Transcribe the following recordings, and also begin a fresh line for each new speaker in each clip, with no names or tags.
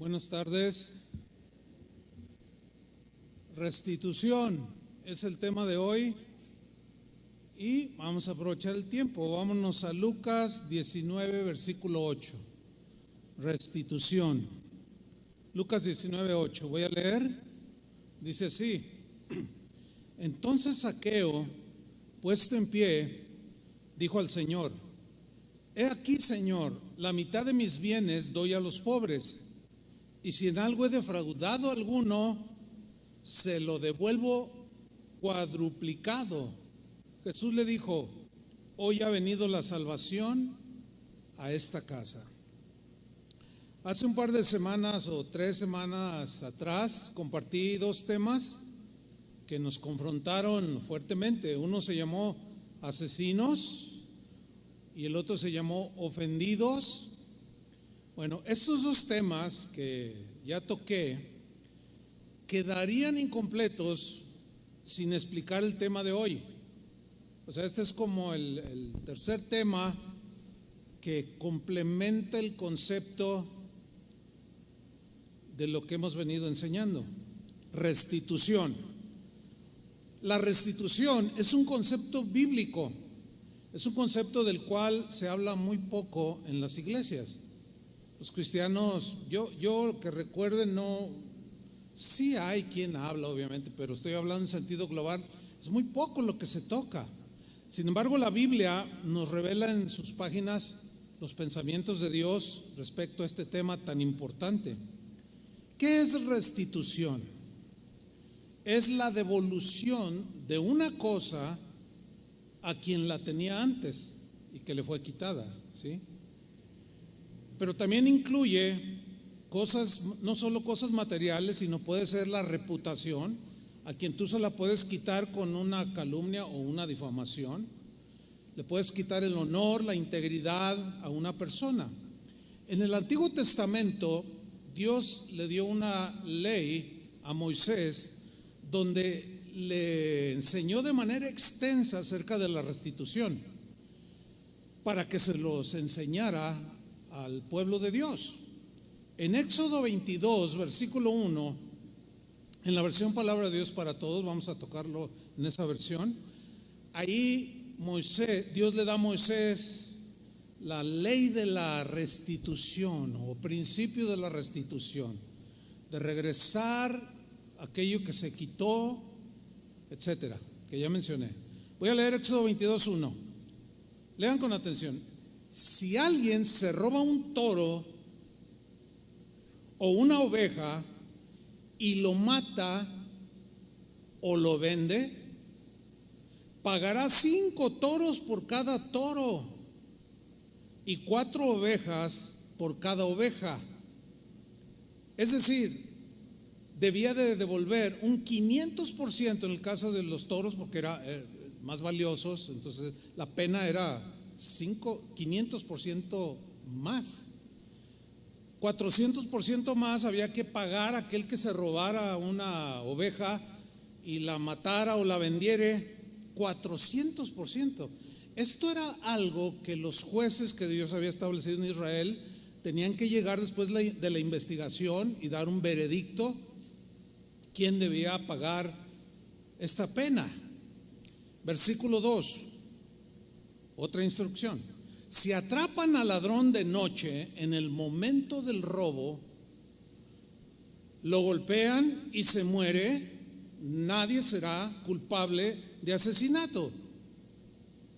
Buenas tardes. Restitución es el tema de hoy y vamos a aprovechar el tiempo. Vámonos a Lucas 19, versículo 8. Restitución. Lucas 19, 8. Voy a leer. Dice así: Entonces Zaqueo, puesto en pie, dijo al Señor: He aquí, Señor, la mitad de mis bienes doy a los pobres, y si en algo he defraudado a alguno, se lo devuelvo cuadruplicado. Jesús le dijo: Hoy ha venido la salvación a esta casa. Hace un par de semanas o 3 semanas atrás compartí 2 temas que nos confrontaron fuertemente. Uno se llamó asesinos y el otro se llamó ofendidos. Bueno, estos 2 temas que ya toqué quedarían incompletos sin explicar el tema de hoy. O sea, este es como el tercer tema que complementa el concepto de lo que hemos venido enseñando: restitución. La restitución es un concepto bíblico, es un concepto del cual se habla muy poco en las iglesias. Los cristianos, yo que recuerden, no, sí hay quien habla obviamente, pero estoy hablando en sentido global, es muy poco lo que se toca. Sin embargo, la Biblia nos revela en sus páginas los pensamientos de Dios respecto a este tema tan importante. ¿Qué es restitución? Es la devolución de una cosa a quien la tenía antes y que le fue quitada, ¿sí? Pero también incluye cosas, no solo cosas materiales, sino puede ser la reputación, a quien tú se la puedes quitar con una calumnia o una difamación. Le puedes quitar el honor, la integridad a una persona. En el Antiguo Testamento, Dios le dio una ley a Moisés donde le enseñó de manera extensa acerca de la restitución, para que se los enseñara al pueblo de Dios. En Éxodo 22, versículo 1, en la versión Palabra de Dios para Todos, vamos a tocarlo en esa versión. Ahí Dios le da a Moisés la ley de la restitución o principio de la restitución, de regresar aquello que se quitó, etcétera, que ya mencioné. Voy a leer Éxodo 22, 1. Lean con atención. Si alguien se roba un toro o una oveja y lo mata o lo vende, pagará 5 toros por cada toro y 4 ovejas por cada oveja. Es decir, debía de devolver un 500% en el caso de los toros, porque eran más valiosos, entonces la pena era 500% más. 400% más había que pagar a aquel que se robara una oveja y la matara o la vendiere. 400%. Esto era algo que los jueces que Dios había establecido en Israel tenían que llegar después de la investigación y dar un veredicto quién debía pagar esta pena. Versículo 2, otra instrucción: si atrapan al ladrón de noche en el momento del robo, lo golpean y se muere, nadie será culpable de asesinato,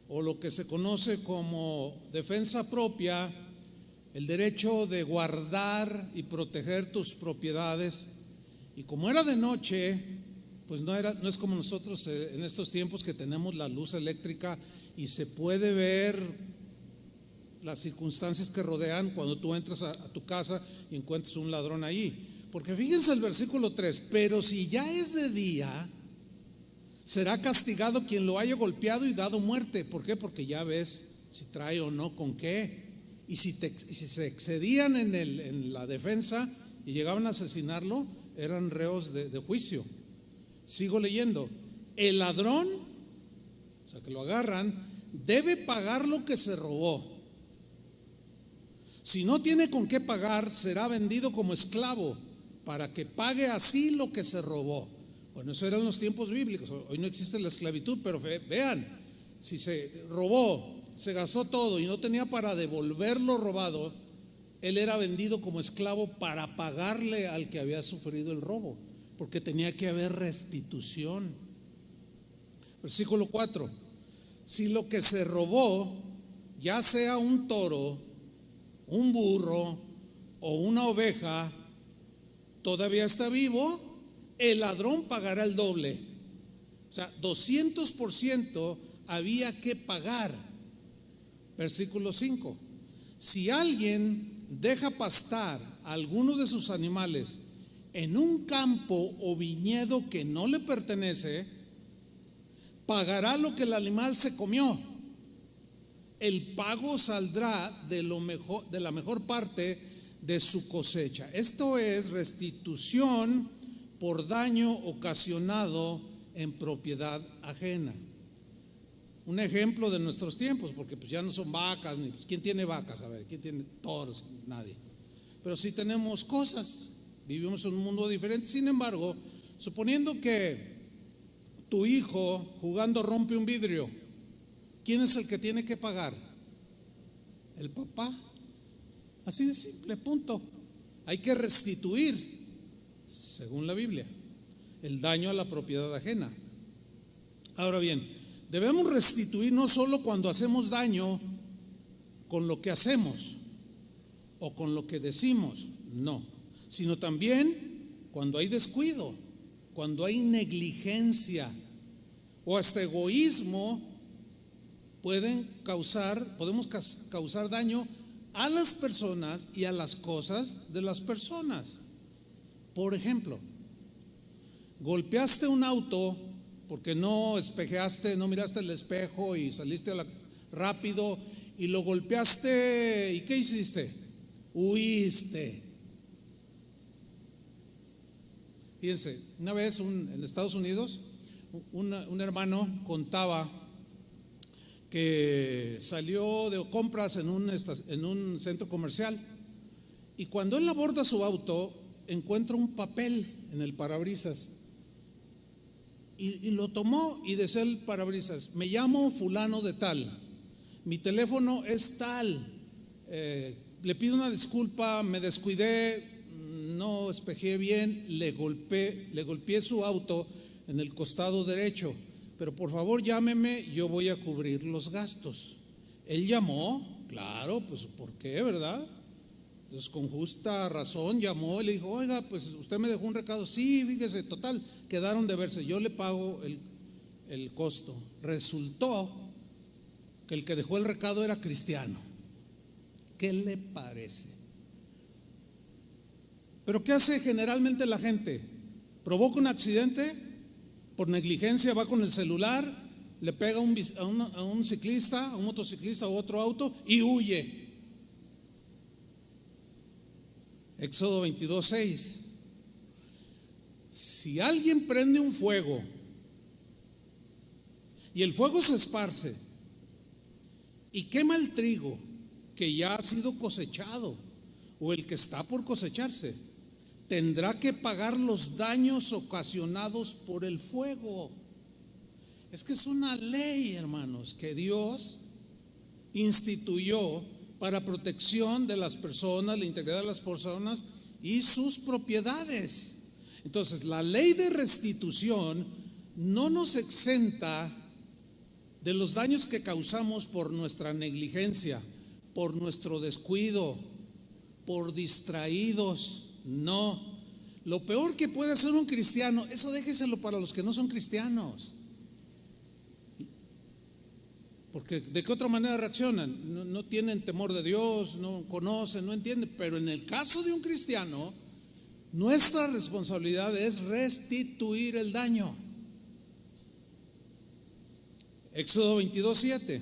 o lo que se conoce como defensa propia, el derecho de guardar y proteger tus propiedades. Y como era de noche, pues no es como nosotros en estos tiempos que tenemos la luz eléctrica y se puede ver las circunstancias que rodean cuando tú entras a tu casa y encuentras un ladrón ahí. Porque fíjense el versículo 3: pero si ya es de día, será castigado quien lo haya golpeado y dado muerte. ¿Por qué? Porque ya ves si trae o no con qué. Y si se excedían en la defensa y llegaban a asesinarlo, eran reos de juicio. Sigo leyendo: el ladrón, o sea que lo agarran, debe pagar lo que se robó. Si no tiene con qué pagar, será vendido como esclavo para que pague así lo que se robó. Bueno, eso eran los tiempos bíblicos. Hoy no existe la esclavitud, pero vean, si se robó, se gastó todo y no tenía para devolver lo robado, él era vendido como esclavo para pagarle al que había sufrido el robo, porque tenía que haber restitución. Versículo 4: si lo que se robó, ya sea un toro, un burro o una oveja, todavía está vivo, el ladrón pagará el doble. O sea, 200% había que pagar. Versículo 5: si alguien deja pastar a alguno de sus animales en un campo o viñedo que no le pertenece, pagará lo que el animal se comió. El pago saldrá de la mejor parte de su cosecha. Esto es restitución por daño ocasionado en propiedad ajena. Un ejemplo de nuestros tiempos, porque pues ya no son vacas, ni pues, ¿quién tiene vacas? A ver, ¿quién tiene toros? Nadie. Pero sí tenemos cosas, vivimos en un mundo diferente. Sin embargo, suponiendo que tu hijo jugando rompe un vidrio, ¿quién es el que tiene que pagar? El papá. Así de simple, punto. Hay que restituir, según la Biblia, el daño a la propiedad ajena. Ahora bien, debemos restituir no solo cuando hacemos daño con lo que hacemos o con lo que decimos, no, sino también cuando hay descuido, cuando hay negligencia o hasta egoísmo. Podemos causar daño a las personas y a las cosas de las personas. Por ejemplo, golpeaste un auto porque no espejeaste, no miraste el espejo y saliste rápido y lo golpeaste. ¿Y qué hiciste? Huiste. Fíjense, una vez en Estados Unidos un hermano contaba que salió de compras en un centro comercial y cuando él aborda su auto encuentra un papel en el parabrisas y lo tomó y decía el parabrisas: me llamo fulano de tal, mi teléfono es tal, le pido una disculpa, me descuidé, no espejé bien, le golpeé su auto en el costado derecho, pero por favor llámeme, yo voy a cubrir los gastos. Él llamó, claro, pues ¿por qué, verdad? Entonces con justa razón llamó y le dijo: oiga, pues usted me dejó un recado. Sí, fíjese, total, quedaron de verse, yo le pago el costo. Resultó que el que dejó el recado era cristiano. ¿Qué le parece? Pero ¿qué hace generalmente la gente? ¿Provoca un accidente? Por negligencia va con el celular, le pega a un ciclista, a un motociclista o otro auto y huye. Éxodo 22:6. Si alguien prende un fuego y el fuego se esparce y quema el trigo que ya ha sido cosechado o el que está por cosecharse, tendrá que pagar los daños ocasionados por el fuego. Es que es una ley, hermanos, que Dios instituyó para protección de las personas, la integridad de las personas y sus propiedades. Entonces, la ley de restitución no nos exenta de los daños que causamos por nuestra negligencia, por nuestro descuido, por distraídos. No, lo peor que puede hacer un cristiano, eso déjeselo para los que no son cristianos, porque de qué otra manera reaccionan, no tienen temor de Dios, no conocen, no entienden. Pero en el caso de un cristiano, nuestra responsabilidad es restituir el daño. Éxodo 22:7.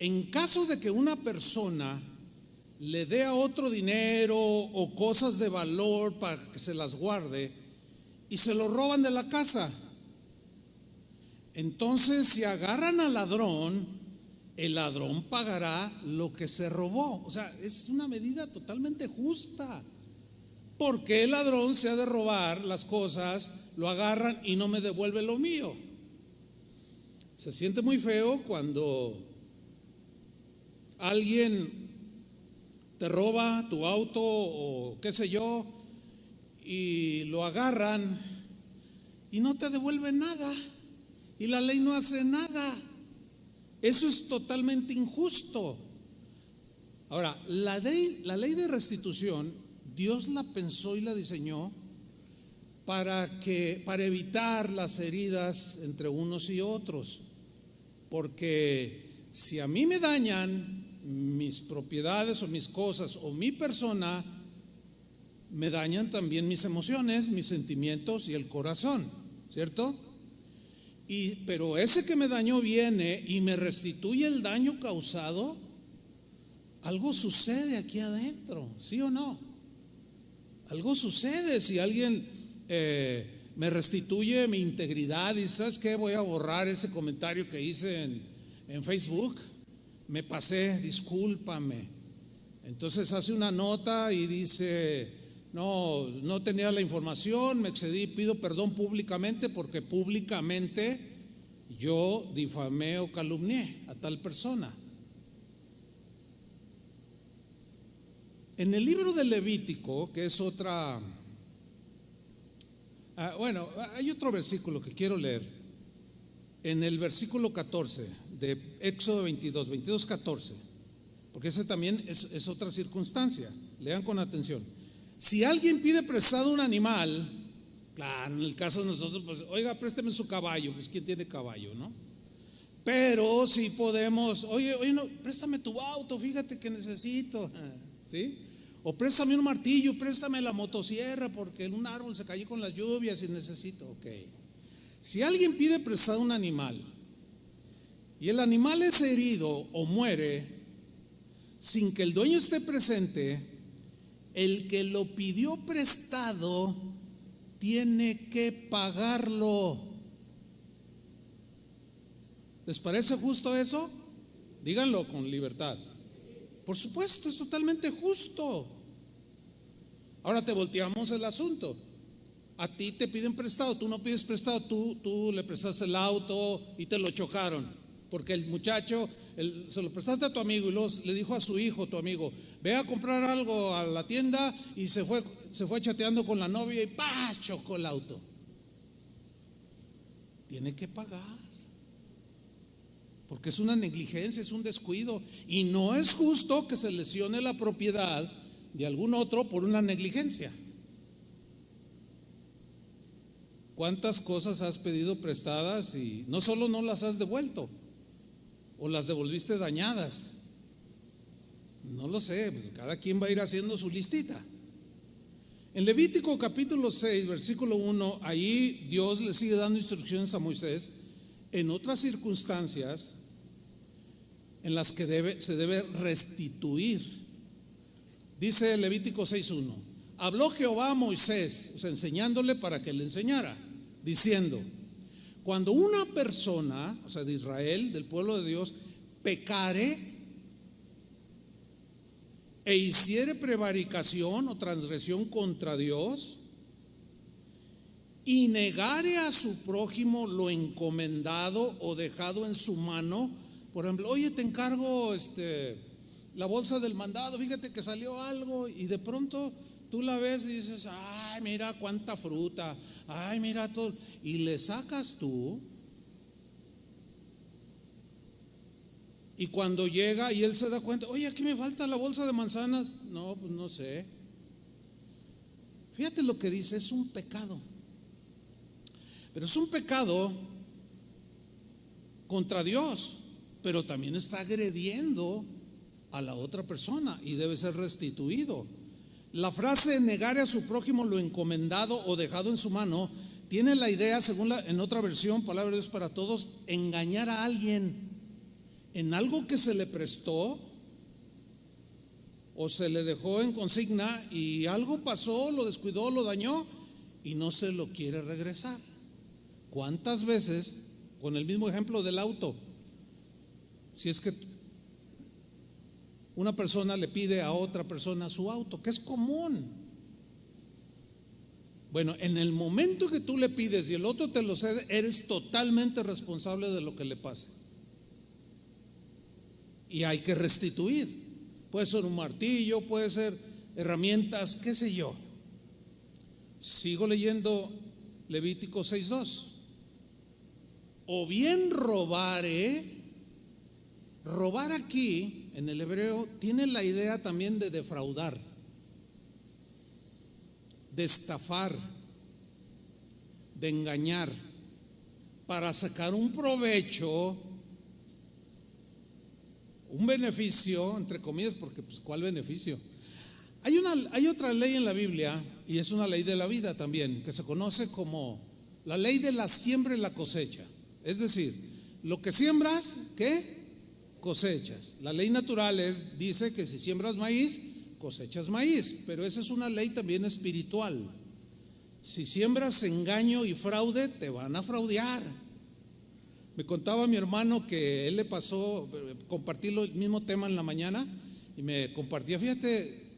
En caso de que una persona le dé a otro dinero o cosas de valor para que se las guarde y se lo roban de la casa, entonces si agarran al ladrón, el ladrón pagará lo que se robó. O sea, es una medida totalmente justa. Porque el ladrón se ha de robar las cosas, lo agarran y no me devuelve lo mío. Se siente muy feo cuando alguien te roba tu auto o qué sé yo y lo agarran y no te devuelven nada y la ley no hace nada. Eso es totalmente injusto. Ahora, la ley de restitución, Dios la pensó y la diseñó para evitar las heridas entre unos y otros. Porque si a mí me dañan mis propiedades o mis cosas o mi persona, me dañan también mis emociones, mis sentimientos y el corazón, ¿cierto? Pero ese que me dañó viene y me restituye el daño causado. Algo sucede aquí adentro, ¿sí o no? Algo sucede si alguien me restituye mi integridad y ¿sabes qué? Voy a borrar ese comentario que hice en Facebook. Me pasé, discúlpame. Entonces hace una nota y dice: no tenía la información, me excedí, pido perdón públicamente porque públicamente yo difamé o calumnié a tal persona. En el libro de Levítico, que es otra, hay otro versículo que quiero leer. En el versículo 14 de Éxodo 22, 14, porque ese también es otra circunstancia. Lean con atención. Si alguien pide prestado un animal, claro, en el caso de nosotros, pues, oiga, présteme su caballo, pues ¿quién tiene caballo, no? Pero si podemos, oye, no, préstame tu auto, fíjate que necesito, ¿sí? O préstame un martillo, préstame la motosierra porque un árbol se cayó con las lluvias y necesito, ok. Si alguien pide prestado un animal y el animal es herido o muere sin que el dueño esté presente, el que lo pidió prestado tiene que pagarlo. ¿Les parece justo eso? Díganlo con libertad. Por supuesto, es totalmente justo. Ahora te volteamos el asunto. A ti te piden prestado, tú no pides prestado, tú le prestaste el auto y te lo chocaron. Porque el muchacho, se lo prestaste a tu amigo y luego le dijo a su hijo, tu amigo: ve a comprar algo a la tienda, y se fue chateando con la novia y ¡paz! Chocó el auto. Tiene que pagar. Porque es una negligencia, es un descuido. Y no es justo que se lesione la propiedad de algún otro por una negligencia. ¿Cuántas cosas has pedido prestadas y no solo no las has devuelto, o las devolviste dañadas? No lo sé, cada quien va a ir haciendo su listita. En Levítico capítulo 6, versículo 1, ahí Dios le sigue dando instrucciones a Moisés en otras circunstancias en las que se debe restituir. Dice Levítico 6:1: habló Jehová a Moisés, o sea, enseñándole para que le enseñara, diciendo: cuando una persona, o sea, de Israel, del pueblo de Dios, pecare e hiciere prevaricación o transgresión contra Dios y negare a su prójimo lo encomendado o dejado en su mano, por ejemplo, oye, te encargo la bolsa del mandado, fíjate que salió algo, y de pronto tú la ves y dices: ay, mira cuánta fruta, ay, mira todo, y le sacas tú, y cuando llega y él se da cuenta: oye, aquí me falta la bolsa de manzanas. No, pues no sé. Fíjate lo que dice, es un pecado. Pero es un pecado contra Dios, pero también está agrediendo a la otra persona y debe ser restituido. La frase negar a su prójimo lo encomendado o dejado en su mano tiene la idea, según en otra versión, Palabra de Dios para Todos, engañar a alguien en algo que se le prestó o se le dejó en consigna y algo pasó, lo descuidó, lo dañó y no se lo quiere regresar. ¿Cuántas veces, con el mismo ejemplo del auto, Si es que una persona le pide a otra persona su auto, que es común. Bueno, en el momento que tú le pides y el otro te lo cede, eres totalmente responsable de lo que le pase. Y hay que restituir. Puede ser un martillo, puede ser herramientas, qué sé yo. Sigo leyendo Levítico 6:2. O bien robar aquí en el hebreo tiene la idea también de defraudar, de estafar, de engañar, para sacar un provecho, un beneficio, entre comillas, porque pues ¿cuál beneficio? Hay otra ley en la Biblia, y es una ley de la vida también, que se conoce como la ley de la siembra y la cosecha. Es decir, lo que siembras, ¿qué? Cosechas. La ley natural dice que si siembras maíz, cosechas maíz, pero esa es una ley también espiritual. Si siembras engaño y fraude, te van a fraudear. Me contaba mi hermano que él le pasó, compartí el mismo tema en la mañana y me compartía, fíjate,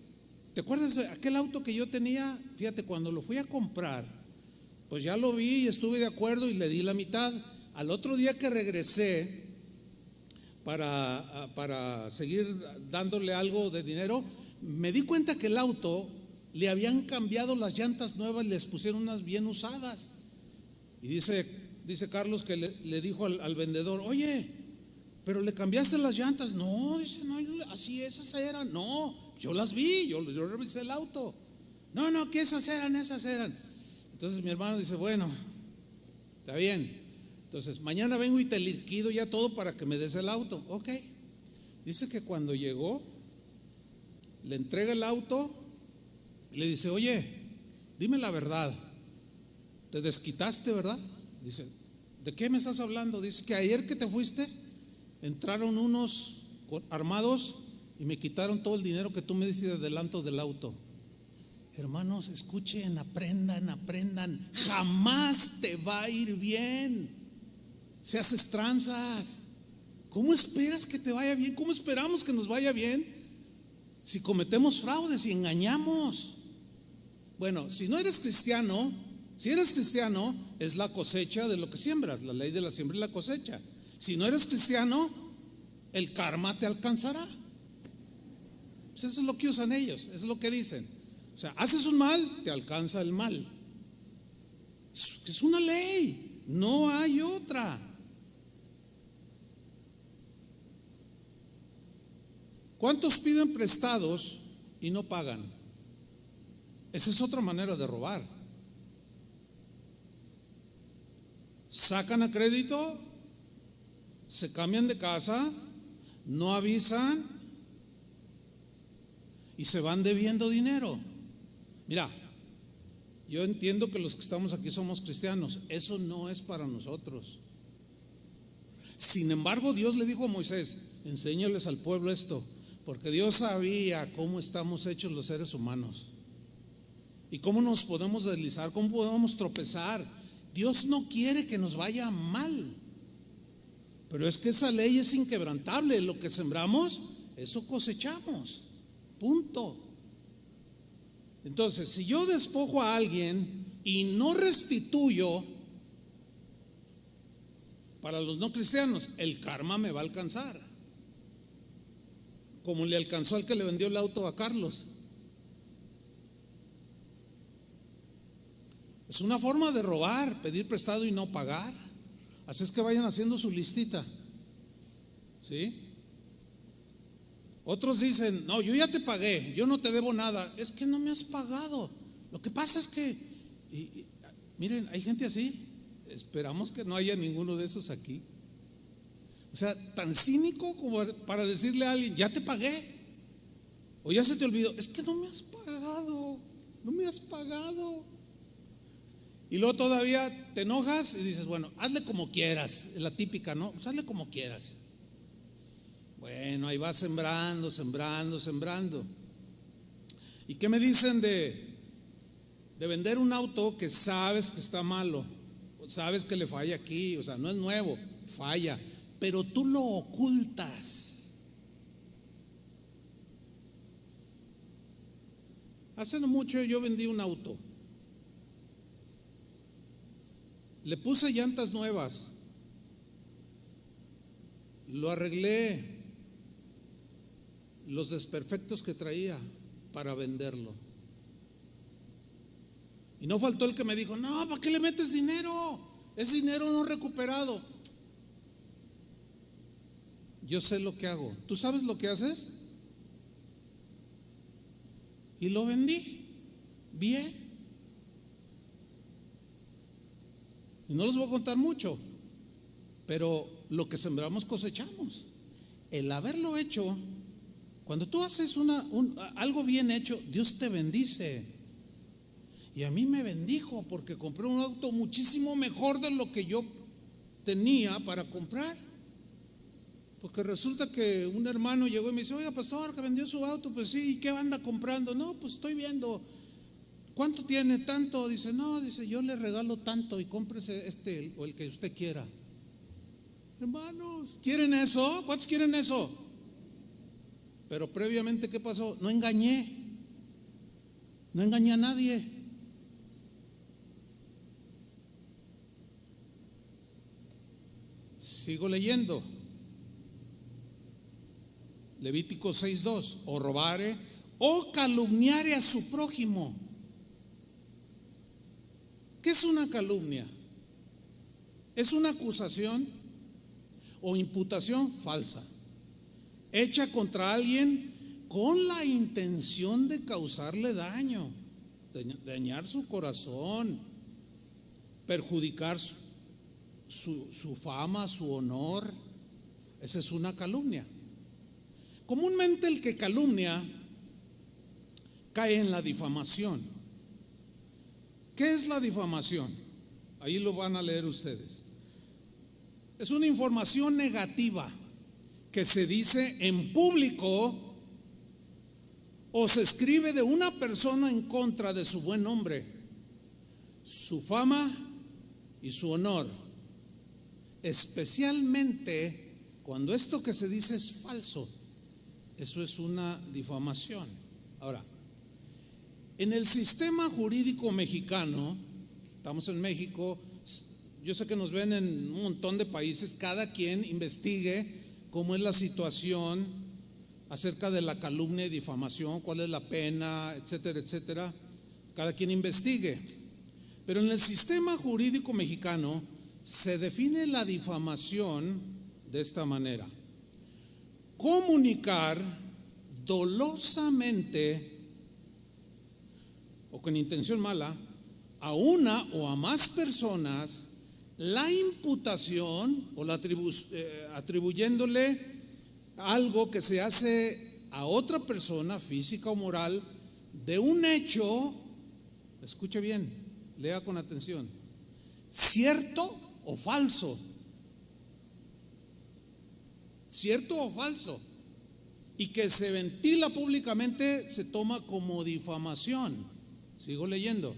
¿te acuerdas de aquel auto que yo tenía? Fíjate, cuando lo fui a comprar, pues ya lo vi y estuve de acuerdo y le di la mitad. Al otro día que regresé para seguir dándole algo de dinero, me di cuenta que el auto le habían cambiado las llantas nuevas, les pusieron unas bien usadas. Y dice Carlos que le dijo al vendedor, oye, pero le cambiaste las llantas. No, dice, no, así esas eran. No, yo las vi, yo revisé el auto. No, que esas eran. Entonces mi hermano dice, bueno, está bien. Entonces mañana vengo y te liquido ya todo para que me des el auto. Ok. Dice que cuando llegó, le entrega el auto y le dice, oye, dime la verdad, te desquitaste, ¿verdad? Dice, ¿de qué me estás hablando? Dice que ayer que te fuiste, entraron unos armados y me quitaron todo el dinero que tú me diste de adelanto del auto. Hermanos, escuchen, aprendan. Jamás te va a ir bien si haces tranzas. ¿Cómo esperas que te vaya bien? ¿Cómo esperamos que nos vaya bien si cometemos fraudes y engañamos? Bueno, si eres cristiano, es la cosecha de lo que siembras, la ley de la siembra y la cosecha. Si no eres cristiano, el karma te alcanzará. Pues eso es lo que usan ellos, eso es lo que dicen. O sea, haces un mal, te alcanza el mal. Es una ley, no hay otra. ¿Cuántos piden prestados y no pagan? Esa es otra manera de robar. Sacan a crédito, se cambian de casa, no avisan y se van debiendo dinero. Mira, yo entiendo que los que estamos aquí somos cristianos, eso no es para nosotros. Sin embargo, Dios le dijo a Moisés, enséñales al pueblo esto, porque Dios sabía cómo estamos hechos los seres humanos y cómo nos podemos deslizar, cómo podemos tropezar. Dios no quiere que nos vaya mal, pero es que esa ley es inquebrantable. Lo que sembramos, eso cosechamos, punto. Entonces, si yo despojo a alguien y no restituyo, para los no cristianos, el karma me va a alcanzar, como le alcanzó al que le vendió el auto a Carlos. Es una forma de robar, pedir prestado y no pagar. Así es que vayan haciendo su listita, ¿sí? Otros dicen, no, yo ya te pagué, yo no te debo nada. Es que no me has pagado. Lo que pasa es que, miren, hay gente así. Esperamos que no haya ninguno de esos aquí. O sea, tan cínico como para decirle a alguien, ya te pagué, o ya se te olvidó. Es que no me has pagado. Y luego todavía te enojas y dices, bueno, hazle como quieras, es la típica, ¿no? Pues hazle como quieras. Bueno, ahí vas sembrando. ¿Y qué me dicen de vender un auto que sabes que está malo? Sabes que le falla aquí, o sea, no es nuevo, falla, pero tú lo ocultas. Hace no mucho yo vendí un auto. Le puse llantas nuevas, lo arreglé, los desperfectos que traía para venderlo. Y no faltó el que me dijo: no, ¿para qué le metes dinero? Es dinero no recuperado. Yo sé lo que hago. ¿Tú sabes lo que haces? Y lo vendí bien. Y no les voy a contar mucho, pero lo que sembramos cosechamos. El haberlo hecho, cuando tú haces algo bien hecho, Dios te bendice. Y a mí me bendijo porque compré un auto muchísimo mejor de lo que yo tenía para comprar. Porque resulta que un hermano llegó y me dice: oiga, pastor, que vendió su auto. Pues sí, ¿y qué anda comprando? No, pues estoy viendo. ¿Cuánto tiene? Tanto. Dice: no, dice, yo le regalo tanto y cómprese este o el que usted quiera. Hermanos, ¿quieren eso? ¿Cuántos quieren eso? Pero previamente, ¿qué pasó? No engañé a nadie. Sigo leyendo. Levítico 6:2: o robare o calumniare a su prójimo. ¿Qué es una calumnia? Es una acusación o imputación falsa, hecha contra alguien con la intención de causarle daño, dañar su corazón, perjudicar su fama, su honor. Esa es una calumnia. Comúnmente el que calumnia cae en la difamación. ¿Qué es la difamación? Ahí lo van a leer ustedes. Es una información negativa que se dice en público o se escribe de una persona en contra de su buen nombre, su fama y su honor, especialmente cuando esto que se dice es falso. Eso es una difamación. Ahora, en el sistema jurídico mexicano, estamos en México, yo sé que nos ven en un montón de países, cada quien investigue cómo es la situación acerca de la calumnia y difamación, cuál es la pena, etcétera, etcétera. Cada quien investigue. Pero en el sistema jurídico mexicano se define la difamación de esta manera: comunicar dolosamente o con intención mala a una o a más personas la imputación o la atribuyéndole algo que se hace a otra persona, física o moral, de un hecho, escuche bien, lea con atención, cierto o falso. Cierto o falso, y que se ventila públicamente, se toma como difamación. Sigo leyendo.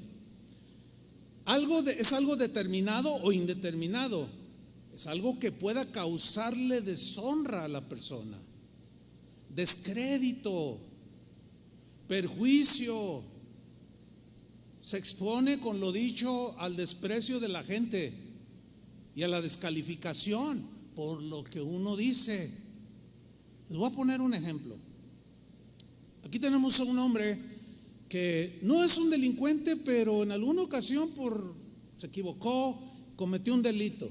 Es algo determinado o indeterminado. Es algo que pueda causarle deshonra a la persona, descrédito, perjuicio. Se expone, con lo dicho, al desprecio de la gente y a la descalificación por lo que uno dice. Les voy a poner un ejemplo. Aquí tenemos a un hombre que no es un delincuente, pero en alguna ocasión se equivocó, cometió un delito.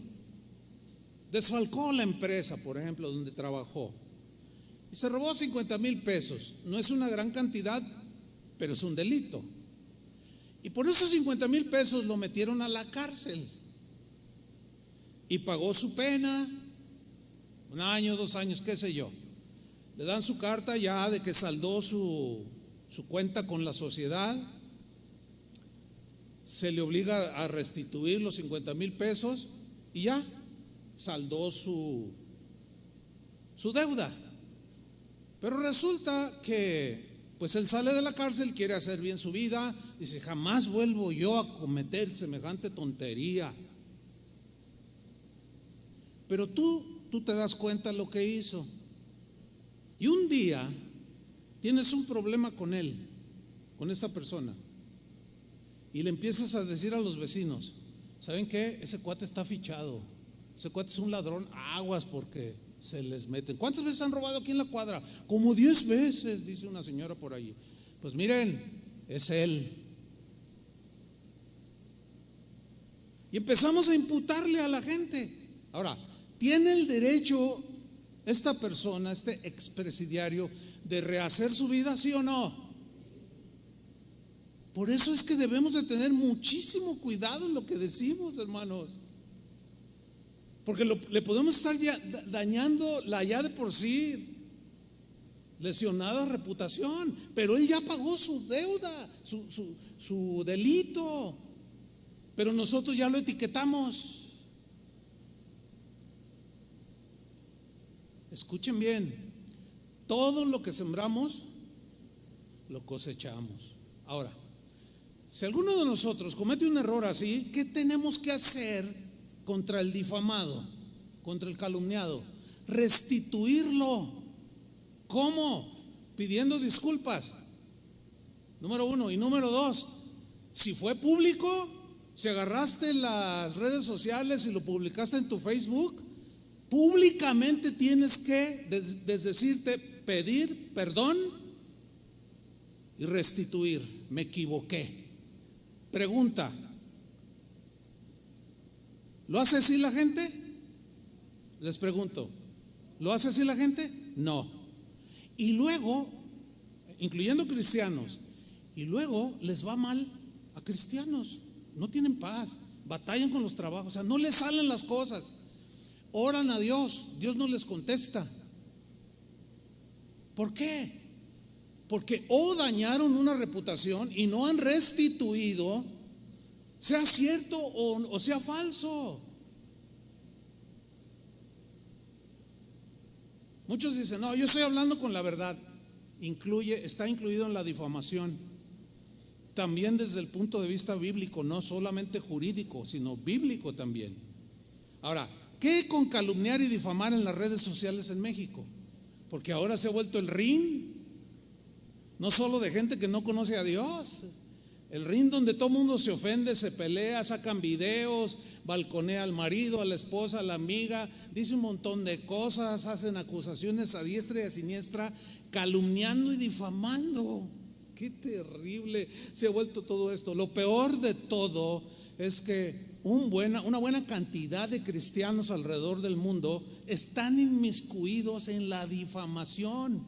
Desfalcó la empresa, por ejemplo, donde trabajó, y se robó 50,000 pesos. No es una gran cantidad, pero es un delito. Y por esos 50,000 pesos lo metieron a la cárcel y pagó su pena, 1 año, 2 años, qué sé yo. Le dan su carta ya de que saldó su cuenta con la sociedad. Se le obliga a restituir los 50,000 pesos y ya saldó su deuda. Pero resulta que pues él sale de la cárcel, quiere hacer bien su vida, dice: jamás vuelvo yo a cometer semejante tontería. Pero tú tú te das cuenta de lo que hizo. Y un día tienes un problema con él, con esa persona, y le empiezas a decir a los vecinos: ¿saben qué? Ese cuate está fichado, ese cuate es un ladrón, aguas porque se les meten. ¿Cuántas veces han robado aquí en la cuadra? Como 10 veces, dice una señora por ahí. Pues miren, es él. Y empezamos a imputarle a la gente. Ahora, ¿tiene el derecho esta persona, este expresidiario, de rehacer su vida, sí o no? Por eso es que debemos de tener muchísimo cuidado en lo que decimos, hermanos, porque le podemos estar ya dañando la ya de por sí lesionada reputación, pero él ya pagó su deuda, su delito, pero nosotros ya lo etiquetamos. Escuchen bien, todo lo que sembramos lo cosechamos. Ahora, si alguno de nosotros comete un error así, ¿qué tenemos que hacer contra el difamado, contra el calumniado? Restituirlo. ¿Cómo? Pidiendo disculpas, número 1. Y número 2, si fue público, si agarraste las redes sociales y lo publicaste en tu Facebook, públicamente tienes que decirte, pedir perdón y restituir. Me equivoqué. Pregunta: ¿lo hace así la gente? Les pregunto, ¿lo hace así la gente? No. Y luego, incluyendo cristianos, y luego les va mal a cristianos, no tienen paz, batallan con los trabajos, o sea, no les salen las cosas. Oran a Dios, Dios no les contesta. ¿Por qué? Porque o dañaron una reputación y no han restituido, sea cierto o sea falso. Muchos dicen: no, yo estoy hablando con la verdad. Está incluido en la difamación. También desde el punto de vista bíblico, no solamente jurídico, sino bíblico también. Ahora, ¿qué con calumniar y difamar en las redes sociales en México? Porque ahora se ha vuelto el ring, no solo de gente que no conoce a Dios, el ring donde todo mundo se ofende, se pelea, sacan videos, balconea al marido, a la esposa, a la amiga, dice un montón de cosas, hacen acusaciones a diestra y a siniestra, calumniando y difamando. Qué terrible se ha vuelto todo esto. Lo peor de todo es que una buena cantidad de cristianos alrededor del mundo están inmiscuidos en la difamación,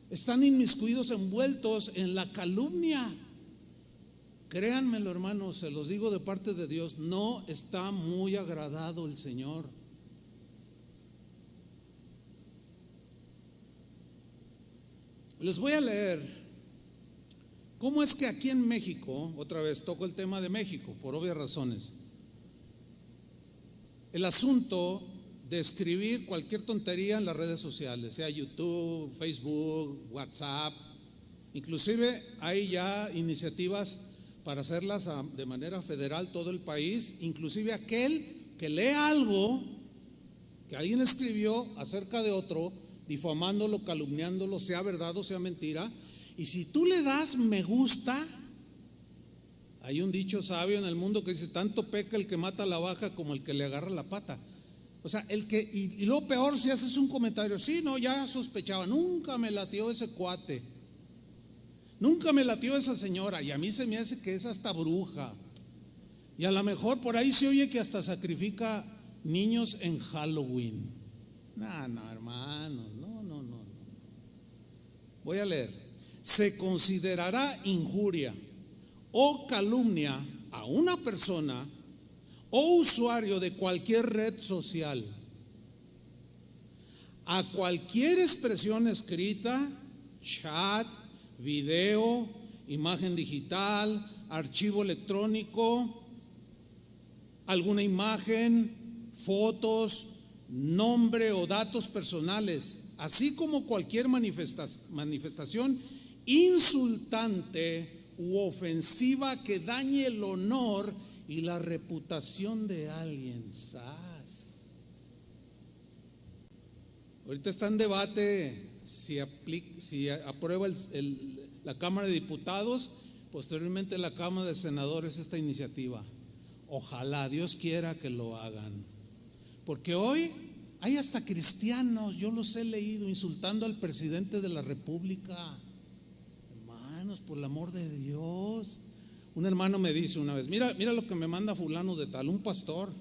están inmiscuidos, envueltos en la calumnia. Créanmelo, hermanos, se los digo de parte de Dios, no está muy agradado el Señor. Les voy a leer cómo es que aquí en México, otra vez toco el tema de México por obvias razones, el asunto de escribir cualquier tontería en las redes sociales, sea YouTube, Facebook, WhatsApp, inclusive hay ya iniciativas para hacerlas de manera federal todo el país, inclusive aquel que lea algo que alguien escribió acerca de otro, difamándolo, calumniándolo, sea verdad o sea mentira, y si tú le das me gusta, hay un dicho sabio en el mundo que dice: tanto peca el que mata a la vaca como el que le agarra la pata. O sea, y lo peor, si haces un comentario: sí, no, ya sospechaba, nunca me latió ese cuate, nunca me latió esa señora, y a mí se me hace que es hasta bruja, y a lo mejor por ahí se oye que hasta sacrifica niños en Halloween. No, hermanos, no. Voy a leer: se considerará injuria o calumnia a una persona o usuario de cualquier red social, a cualquier expresión escrita, chat, video, imagen digital, archivo electrónico, alguna imagen, fotos, nombre o datos personales, así como cualquier manifestación insultante u ofensiva que dañe el honor y la reputación de alguien. Ahorita está en debate si aprueba la Cámara de Diputados, posteriormente la Cámara de Senadores esta iniciativa. Ojalá Dios quiera que lo hagan, porque hoy hay hasta cristianos, yo los he leído, insultando al presidente de la República. Hermanos, por el amor de Dios. Un hermano me dice una vez: mira lo que me manda fulano de tal, un pastor.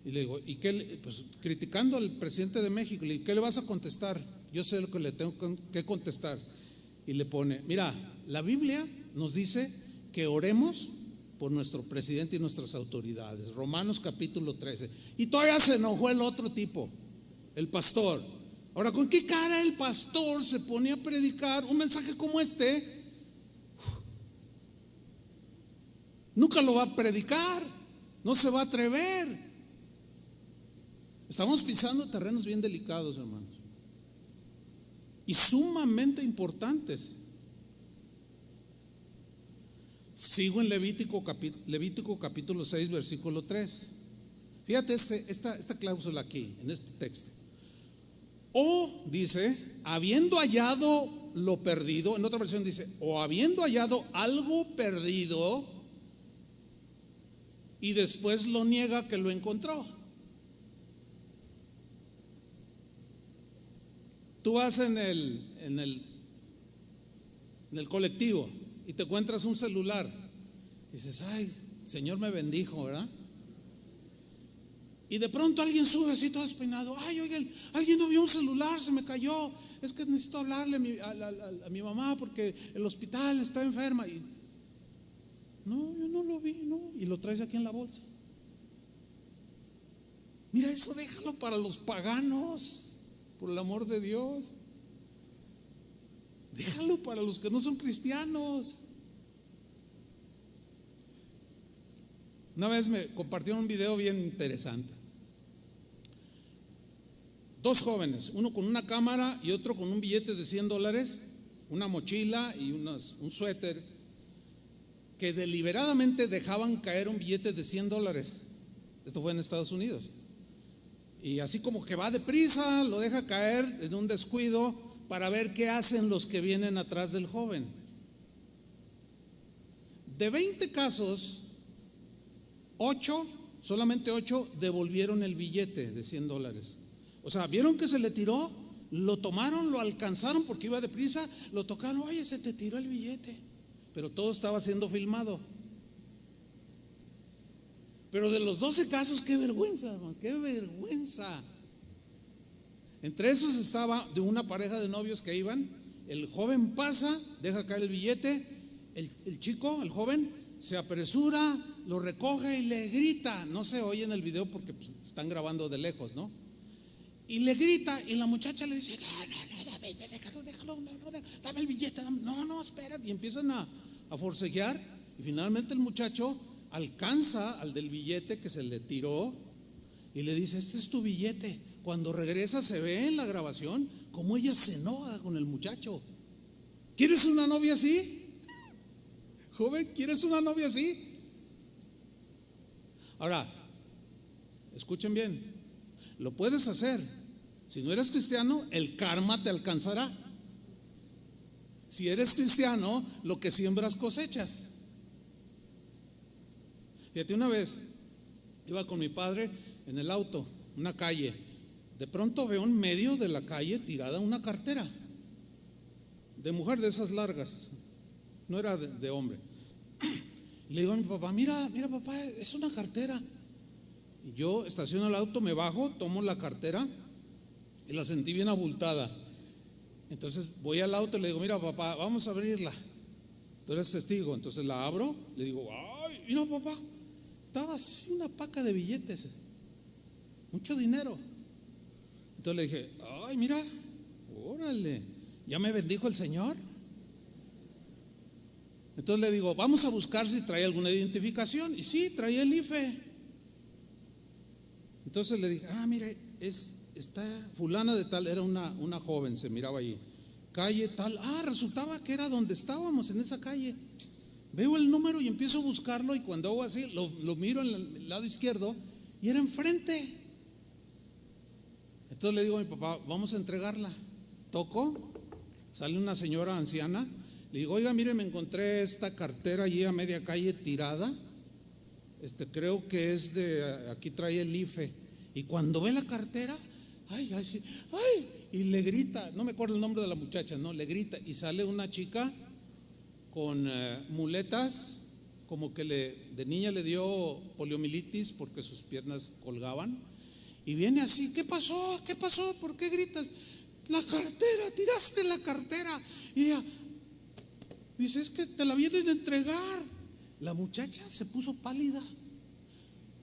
Y le digo: ¿y qué? Pues criticando al presidente de México. Le digo: ¿qué le vas a contestar? Yo sé lo que le tengo que contestar. Y le pone: mira, la Biblia nos dice que oremos por nuestro presidente y nuestras autoridades. Romanos capítulo 13. Y todavía se enojó el otro tipo, el pastor. Ahora, ¿con qué cara el pastor se pone a predicar un mensaje como este? Nunca lo va a predicar, no se va a atrever. Estamos pisando terrenos bien delicados, hermanos, y sumamente importantes. Sigo en Levítico capítulo 6, versículo 3. Fíjate esta cláusula aquí, en este texto. O dice, habiendo hallado lo perdido, en otra versión dice, o habiendo hallado algo perdido, y después lo niega que lo encontró. Tú vas en el colectivo y te encuentras un celular. Y dices: ay, Señor me bendijo, ¿verdad? Y de pronto alguien sube así todo despeinado: ay, oigan, alguien no vio un celular, se me cayó, es que necesito hablarle a mi mamá porque el hospital está enferma. Y no, yo no lo vi, no. Y lo traes aquí en la bolsa. Mira, eso déjalo para los paganos, por el amor de Dios. Déjalo para los que no son cristianos. Una vez me compartieron un video bien interesante. Dos jóvenes, uno con una cámara y otro con un billete de $100, una mochila y un suéter, que deliberadamente dejaban caer un billete de $100. Esto fue en Estados Unidos. Y así como que va deprisa, lo deja caer en un descuido para ver qué hacen los que vienen atrás del joven. De 20 casos, solamente 8 devolvieron el billete de $100. O sea, vieron que se le tiró, lo tomaron, lo alcanzaron porque iba deprisa, lo tocaron: oye, se te tiró el billete. Pero todo estaba siendo filmado. Pero de los 12 casos, qué vergüenza, hermano, qué vergüenza. Entre esos estaba de una pareja de novios que iban. El joven pasa, deja caer el billete. El chico, el joven, se apresura, lo recoge y le grita. No se oye en el video porque pues, están grabando de lejos, ¿no? Y le grita, y la muchacha le dice: no, déjalo, dame el billete, no, espera. Y empiezan a forcejear. Y finalmente el muchacho alcanza al del billete que se le tiró y le dice: este es tu billete. Cuando regresa se ve en la grabación cómo ella se enoja con el muchacho. ¿Quieres una novia así? Joven, ¿quieres una novia así? Ahora, escuchen bien, lo puedes hacer. Si no eres cristiano, el karma te alcanzará. Si eres cristiano, lo que siembras cosechas. Fíjate, una vez iba con mi padre en el auto, una calle. De pronto veo en medio de la calle tirada una cartera de mujer, de esas largas, no era de hombre. Y le digo a mi papá: mira papá, es una cartera. Y yo estaciono el auto, me bajo, tomo la cartera y la sentí bien abultada. Entonces voy al auto y le digo: mira papá, vamos a abrirla, tú eres testigo. Entonces la abro, le digo: ay, mira papá, estaba así una paca de billetes, mucho dinero. Entonces le dije: ay, mira, órale, ¿ya me bendijo el Señor? Entonces le digo: vamos a buscar si trae alguna identificación. Y sí, traía el IFE. Entonces le dije: mire, está fulana de tal, era una joven, se miraba ahí, calle tal. Resultaba que era donde estábamos, en esa calle. Veo el número y empiezo a buscarlo, y cuando hago así, lo miro en el lado izquierdo y era enfrente. Entonces le digo a mi papá, vamos a entregarla. Toco, sale una señora anciana, le digo, oiga, mire, me encontré esta cartera allí a media calle tirada, creo que es aquí trae el IFE. Y cuando ve la cartera, ay, sí, ay, y le grita, no me acuerdo el nombre de la muchacha, no, le grita, y sale una chica con muletas, como que de niña le dio poliomielitis porque sus piernas colgaban, y viene así, ¿qué pasó? ¿Qué pasó? ¿Por qué gritas? La cartera, tiraste la cartera. Y ella dice, es que te la vienen a entregar. La muchacha se puso pálida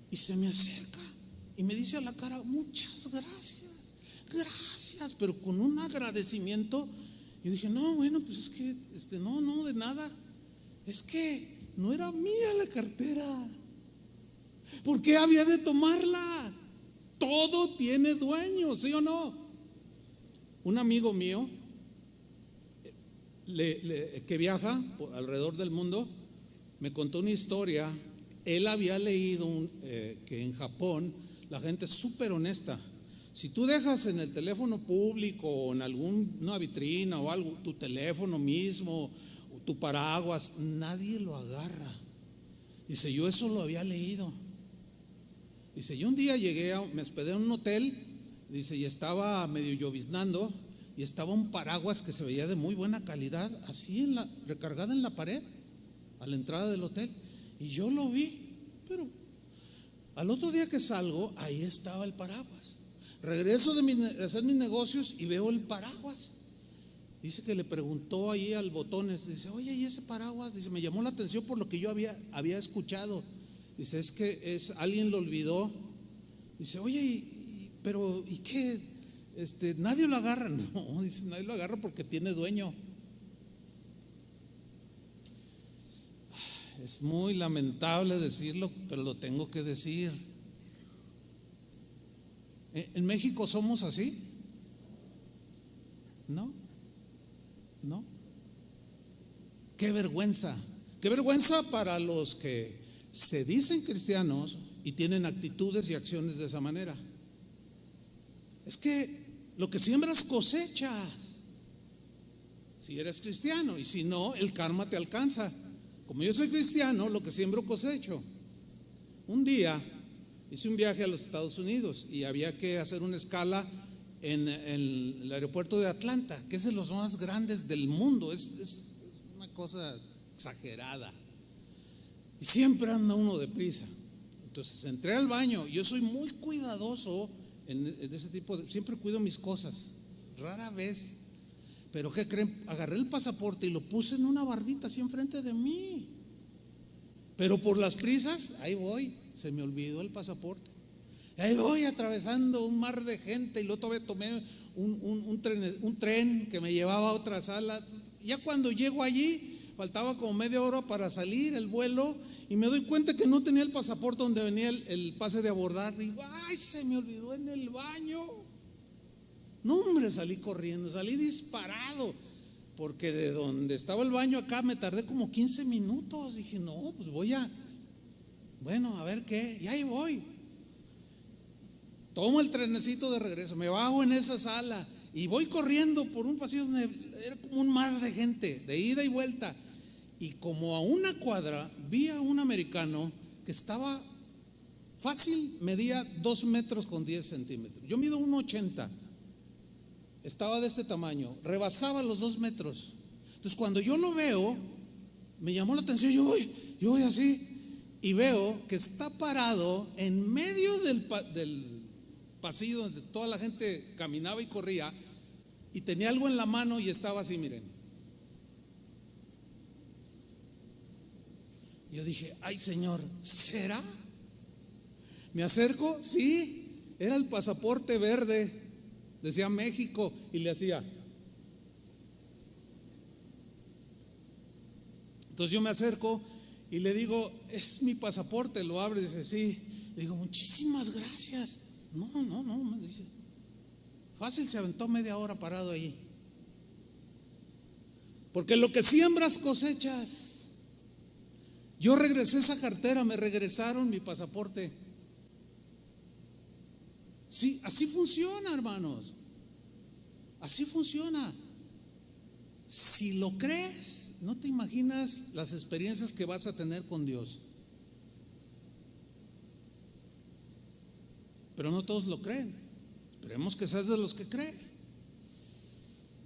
y se me acerca y me dice a la cara, muchas gracias, gracias, pero con un agradecimiento. Y dije, no, bueno, pues es que, no, de nada. Es que no era mía la cartera. ¿Por qué había de tomarla? Todo tiene dueño, ¿sí o no? Un amigo mío que viaja alrededor del mundo me contó una historia. Él había leído que en Japón la gente es súper honesta. Si tú dejas en el teléfono público o en alguna vitrina o algo, tu teléfono mismo, o tu paraguas, nadie lo agarra. Dice, yo eso lo había leído. Dice, yo un día me hospedé en un hotel, dice, y estaba medio lloviznando, y estaba un paraguas que se veía de muy buena calidad, así recargada en la pared, a la entrada del hotel, y yo lo vi, pero al otro día que salgo, ahí estaba el paraguas. Regreso de hacer mis negocios y veo el paraguas. Dice que le preguntó ahí al Botones, dice, oye, ¿y ese paraguas? Dice, me llamó la atención por lo que yo había escuchado. Dice, es que alguien lo olvidó. Dice, oye, pero ¿y qué? Nadie lo agarra. No, dice, nadie lo agarra porque tiene dueño. Es muy lamentable decirlo, pero lo tengo que decir. ¿En México somos así? No. Qué vergüenza. Qué vergüenza para los que se dicen cristianos y tienen actitudes y acciones de esa manera. Es que lo que siembras cosechas. Si eres cristiano, y si no, el karma te alcanza. Como yo soy cristiano, lo que siembro cosecho. Un día hice un viaje a los Estados Unidos y había que hacer una escala en el aeropuerto de Atlanta, que es de los más grandes del mundo. Es una cosa exagerada. Y siempre anda uno deprisa. Entonces entré al baño. Yo soy muy cuidadoso en ese tipo siempre cuido mis cosas. Rara vez. Pero ¿qué creen? Agarré el pasaporte y lo puse en una bardita así enfrente de mí. Pero por las prisas, ahí voy. Se me olvidó el pasaporte. Ahí voy atravesando un mar de gente. Y luego todavía tomé un tren que me llevaba a otra sala. Ya cuando llego allí, faltaba como media hora para salir el vuelo y me doy cuenta que no tenía el pasaporte donde venía el pase de abordar. Y digo, ay, se me olvidó en el baño. No, hombre, salí corriendo, salí disparado, porque de donde estaba el baño acá me tardé como 15 minutos. Dije, no, pues bueno, a ver qué, y ahí voy. Tomo el trenecito de regreso, me bajo en esa sala y voy corriendo por un pasillo donde era como un mar de gente, de ida y vuelta. Y como a una cuadra vi a un americano que estaba fácil, medía 2 metros con 10 centímetros. Yo mido 1,80, estaba de este tamaño, rebasaba los 2 metros. Entonces cuando yo lo veo, me llamó la atención. Yo voy así y veo que está parado en medio del pasillo donde toda la gente caminaba y corría, y tenía algo en la mano y estaba así, miren. Yo dije, ay, Señor, ¿será? Me acerco, sí, era el pasaporte verde, decía México, y le hacía. Entonces yo me acerco y le digo, es mi pasaporte. Lo abre y dice, sí. Le digo, muchísimas gracias. No, me dice, fácil, se aventó media hora parado ahí. Porque lo que siembras cosechas. Yo regresé esa cartera, me regresaron mi pasaporte. Sí, así funciona, hermanos. Así funciona. Si lo crees, no te imaginas las experiencias que vas a tener con Dios. Pero no todos lo creen. Esperemos que seas de los que creen.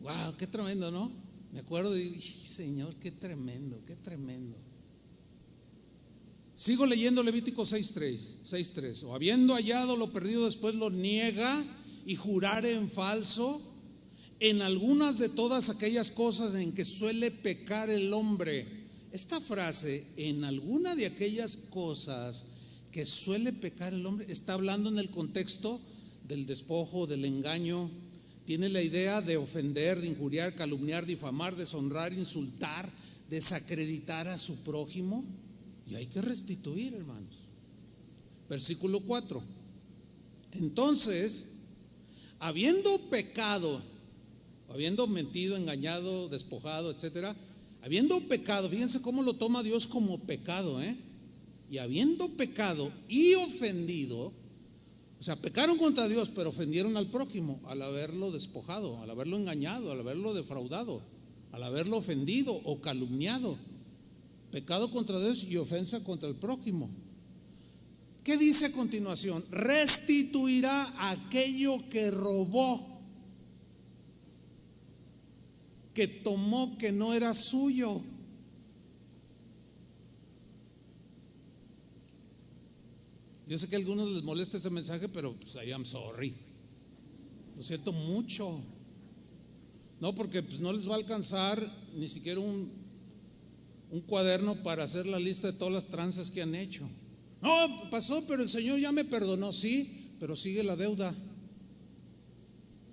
Wow, qué tremendo, ¿no? Me acuerdo y digo, Señor, qué tremendo, qué tremendo. Sigo leyendo Levítico 6:3. O habiendo hallado lo perdido, después lo niega y jurare en falso en algunas de todas aquellas cosas en que suele pecar el hombre. Esta frase, en alguna de aquellas cosas que suele pecar el hombre, está hablando en el contexto del despojo, del engaño. Tiene la idea de ofender, de injuriar, calumniar, difamar, deshonrar, insultar, desacreditar a su prójimo. Y hay que restituir, hermanos. Versículo 4. Entonces, habiendo pecado, habiendo mentido, engañado, despojado, etcétera, habiendo pecado, fíjense cómo lo toma Dios como pecado, y habiendo pecado y ofendido, o sea, pecaron contra Dios, pero ofendieron al prójimo al haberlo despojado, al haberlo engañado, al haberlo defraudado, al haberlo ofendido o calumniado. Pecado contra Dios y ofensa contra el prójimo. ¿Qué dice a continuación? Restituirá aquello que robó, que tomó, que no era suyo. Yo sé que a algunos les molesta ese mensaje, pero pues I am sorry. Lo siento mucho. No, porque pues no les va a alcanzar ni siquiera un cuaderno para hacer la lista de todas las tranzas que han hecho. No, pastor, pero el Señor ya me perdonó. Sí, pero sigue la deuda.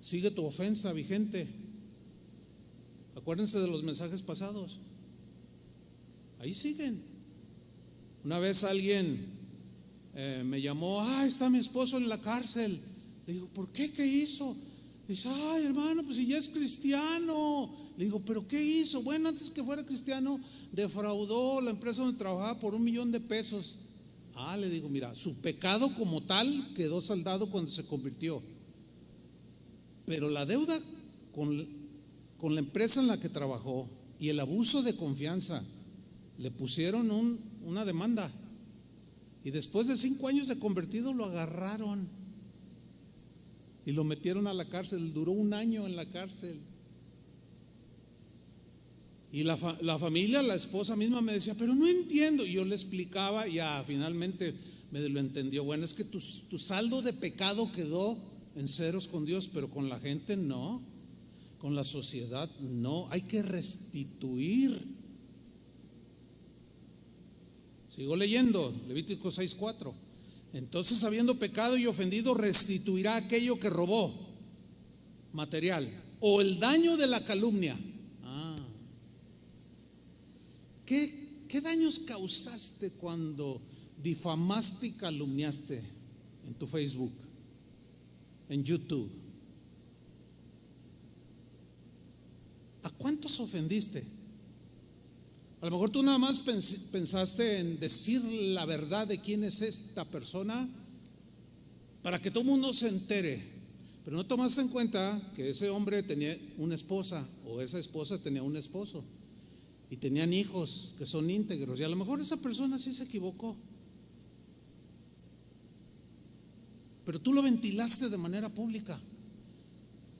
Sigue tu ofensa vigente. Acuérdense de los mensajes pasados. Ahí siguen. Una vez alguien me llamó, está mi esposo en la cárcel. Le digo, ¿por qué? ¿Qué hizo? Dice, hermano, pues si ya es cristiano. Le digo, ¿pero qué hizo? Bueno, antes que fuera cristiano, defraudó la empresa donde trabajaba por $1,000,000. Le digo, mira, su pecado como tal quedó saldado cuando se convirtió. Pero la deuda con la empresa en la que trabajó y el abuso de confianza, le pusieron una demanda. Y después de 5 años de convertido lo agarraron y lo metieron a la cárcel. Duró 1 año en la cárcel. Y la familia, la esposa misma me decía, pero no entiendo. Y yo le explicaba, ya finalmente me lo entendió. Bueno, es que tu saldo de pecado quedó en ceros con Dios, pero con la gente no, con la sociedad no. Hay que restituir. Sigo leyendo, Levítico 6:4. Entonces, habiendo pecado y ofendido, restituirá aquello que robó, material, o el daño de la calumnia. ¿Qué daños causaste cuando difamaste y calumniaste en tu Facebook, en YouTube? ¿A cuántos ofendiste? A lo mejor tú nada más pensaste en decir la verdad de quién es esta persona para que todo el mundo se entere, pero no tomaste en cuenta que ese hombre tenía una esposa o esa esposa tenía un esposo y tenían hijos que son íntegros, y a lo mejor esa persona sí se equivocó, pero tú lo ventilaste de manera pública.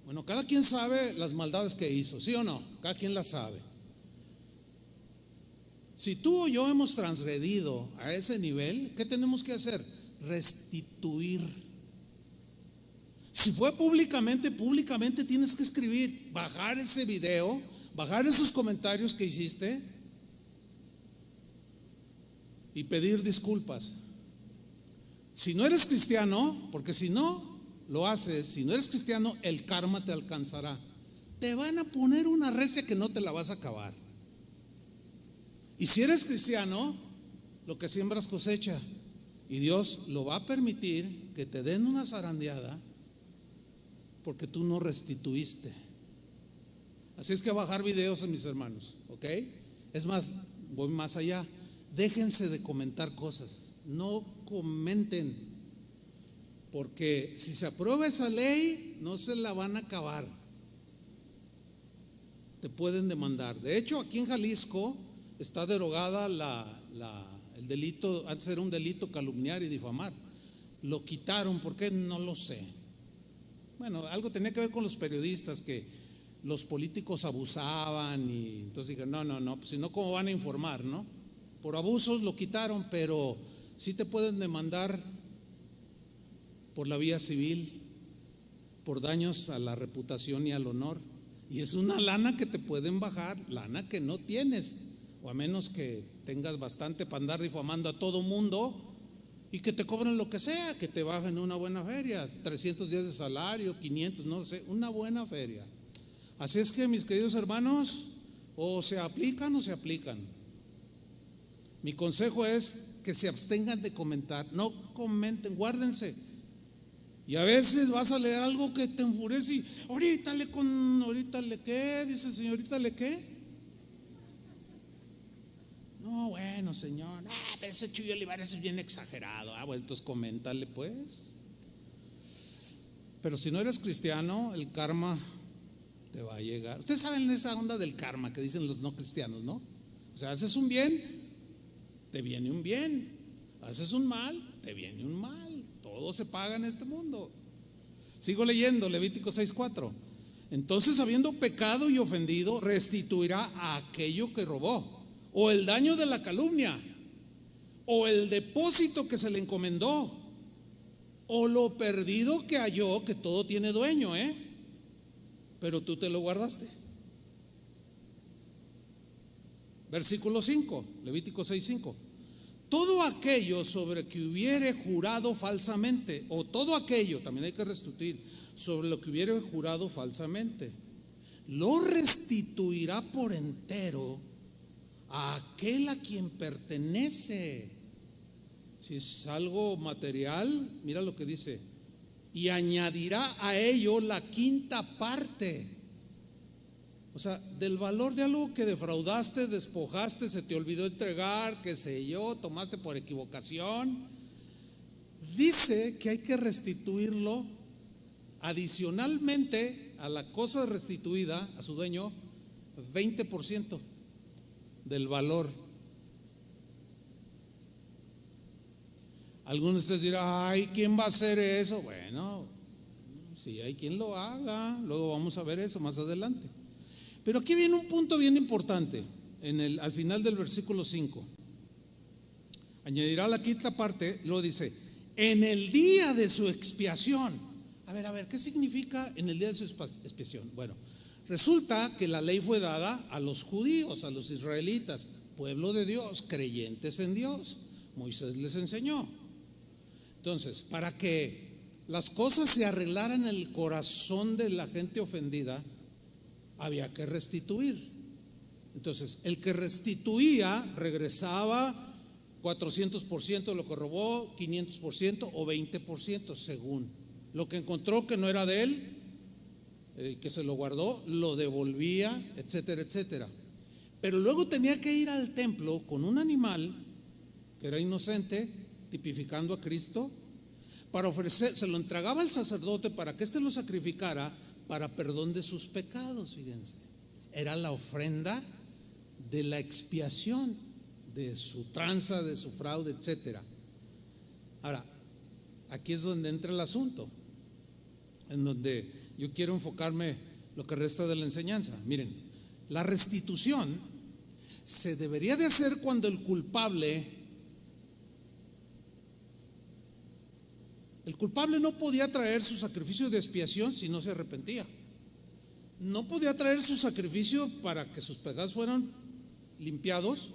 Bueno, cada quien sabe las maldades que hizo, ¿sí o no? Cada quien las sabe. Si tú o yo hemos transgredido a ese nivel, ¿qué tenemos que hacer? Restituir. Si fue públicamente tienes que escribir, bajar ese video, bajar esos comentarios que hiciste y pedir disculpas. Si no eres cristiano, porque si no lo haces, si no eres cristiano, el karma te alcanzará. Te van a poner una recia que no te la vas a acabar. Y si eres cristiano, lo que siembras cosecha, y Dios lo va a permitir que te den una zarandeada porque tú no restituiste. Así es que bajar videos, mis hermanos, ¿ok? Es más, voy más allá. Déjense de comentar cosas. No comenten. porque si se aprueba esa ley, no se la van a acabar. Te pueden demandar. De hecho, aquí en Jalisco está derogada el delito. Antes era un delito calumniar y difamar. Lo quitaron, ¿por qué? No lo sé. Bueno, algo tenía que ver con los periodistas, que los políticos abusaban, y entonces dijeron, no, pues si no, ¿cómo van a informar, no? Por abusos lo quitaron, pero sí te pueden demandar por la vía civil, por daños a la reputación y al honor. Y es una lana que te pueden bajar, lana que no tienes, o a menos que tengas bastante para andar difamando a todo mundo y que te cobren lo que sea, que te bajen una buena feria, 300 días de salario, 500, no sé, una buena feria. Así es que, mis queridos hermanos, o se aplican o se aplican. Mi consejo es que se abstengan de comentar, no comenten, guárdense. Y a veces vas a leer algo que te enfurece y ahorita le qué, dice el Señor, ahorita le qué. No, bueno, Señor, pero ese Chuy Olivares es bien exagerado. Bueno, entonces coméntale pues. Pero si no eres cristiano, el karma te va a llegar. Ustedes saben esa onda del karma que dicen los no cristianos, ¿no? O sea, haces un bien, te viene un bien. Haces un mal, te viene un mal. Todo se paga en este mundo. Sigo leyendo Levítico 6:4. Entonces, habiendo pecado y ofendido, restituirá a aquello que robó, o el daño de la calumnia, o el depósito que se le encomendó, o lo perdido que halló, que todo tiene dueño, pero tú te lo guardaste. Versículo 5, Levítico 6:5. Todo aquello sobre que hubiere jurado falsamente, o todo aquello, también hay que restituir, sobre lo que hubiere jurado falsamente, lo restituirá por entero a aquel a quien pertenece. Si es algo material, mira lo que dice, y añadirá a ello la quinta parte. O sea, del valor de algo que defraudaste, despojaste, se te olvidó entregar, qué sé yo, tomaste por equivocación, dice que hay que restituirlo adicionalmente a la cosa restituida, a su dueño, 20% del valor. Algunos de ustedes dirán, ay, ¿quién va a hacer eso? Bueno, sí, hay quien lo haga, luego vamos a ver eso más adelante. Pero aquí viene un punto bien importante, al final del versículo 5. Añadirá la quinta parte, luego dice, en el día de su expiación. A ver, ¿qué significa en el día de su expiación? Bueno, resulta que la ley fue dada a los judíos, a los israelitas, pueblo de Dios, creyentes en Dios. Moisés les enseñó. Entonces, para que las cosas se arreglaran en el corazón de la gente ofendida, había que restituir. Entonces, el que restituía regresaba 400% de lo que robó, 500% o 20%, según lo que encontró que no era de él, que se lo guardó, lo devolvía, etcétera, etcétera. Pero luego tenía que ir al templo con un animal que era inocente, tipificando a Cristo, para ofrecer, se lo entregaba al sacerdote para que éste lo sacrificara para perdón de sus pecados. Fíjense, era la ofrenda de la expiación de su tranza, de su fraude, etcétera. Ahora, aquí es donde entra el asunto, en donde yo quiero enfocarme lo que resta de la enseñanza. Miren, la restitución se debería de hacer cuando el culpable no podía traer su sacrificio de expiación si no se arrepentía. No podía traer su sacrificio para que sus pecados fueran limpiados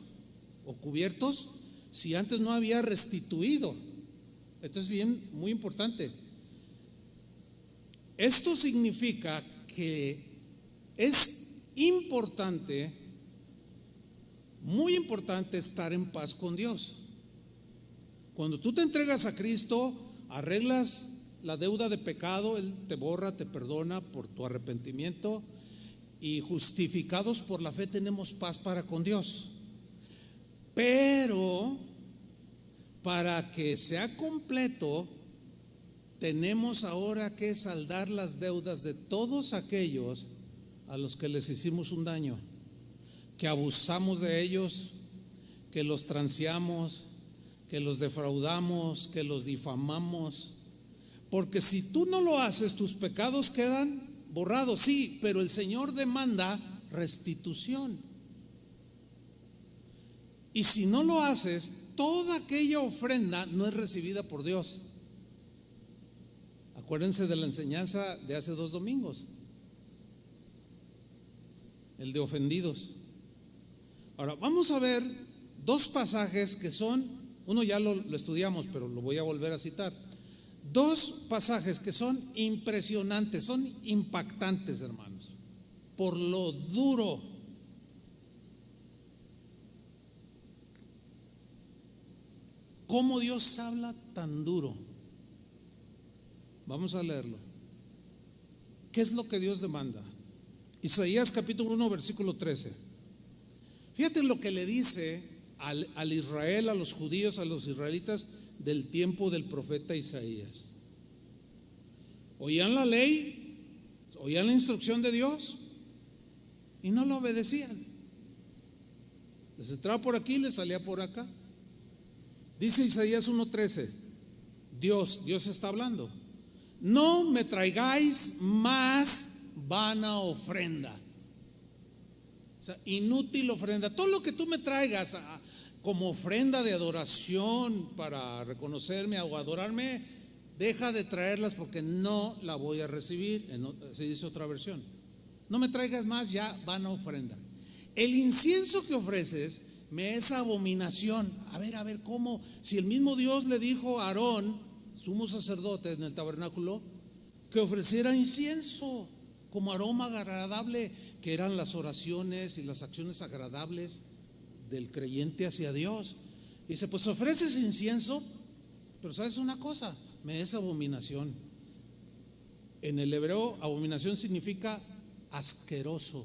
o cubiertos si antes no había restituido. Esto es muy importante. Esto significa que es importante, muy importante, estar en paz con Dios. Cuando tú te entregas a Cristo, arreglas la deuda de pecado, Él te borra, te perdona por tu arrepentimiento, y justificados por la fe tenemos paz para con Dios. Pero para que sea completo, tenemos ahora que saldar las deudas de todos aquellos a los que les hicimos un daño, que abusamos de ellos, que los transeamos, que los defraudamos, que los difamamos. Porque si tú no lo haces, tus pecados quedan borrados, sí, pero el Señor demanda restitución. Y si no lo haces, toda aquella ofrenda no es recibida por Dios. Acuérdense de la enseñanza de hace 2 domingos, el de ofendidos. Ahora vamos a ver 2 pasajes que son, uno ya lo estudiamos, pero lo voy a volver a citar. 2 pasajes que son impresionantes, son impactantes, hermanos, por lo duro. ¿Cómo Dios habla tan duro? Vamos a leerlo. ¿Qué es lo que Dios demanda? Isaías capítulo 1 versículo 13. Fíjate lo que le dice al Israel, a los judíos, a los israelitas del tiempo del profeta Isaías. Oían la ley, oían la instrucción de Dios y no lo obedecían. Les entraba por aquí, les salía por acá. Dice Isaías 1:13, Dios está hablando: no me traigáis más vana ofrenda. O sea, inútil ofrenda. Todo lo que tú me traigas como ofrenda de adoración para reconocerme o adorarme, deja de traerlas porque no la voy a recibir. Se dice otra versión: no me traigas más ya vana ofrenda. El incienso que ofreces me es abominación. A ver, ¿cómo? Si el mismo Dios le dijo a Aarón, sumo sacerdote en el tabernáculo, que ofreciera incienso como aroma agradable, que eran las oraciones y las acciones agradables del creyente hacia Dios. Y dice, pues ofreces incienso, pero ¿sabes una cosa? Me es abominación. En el hebreo, abominación significa asqueroso.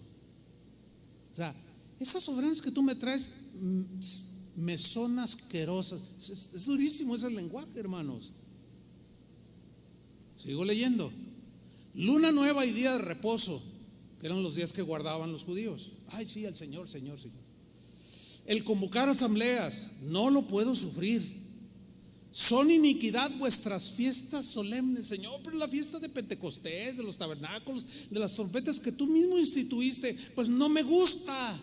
O sea, esas ofrendas que tú me traes me son asquerosas. Es durísimo ese lenguaje, hermanos. Sigo leyendo. Luna nueva y día de reposo, que eran los días que guardaban los judíos. Ay, sí, al Señor. El convocar asambleas, no lo puedo sufrir. Son iniquidad vuestras fiestas solemnes, Señor. Pero la fiesta de Pentecostés, de los tabernáculos, de las trompetas que tú mismo instituiste, pues no me gusta,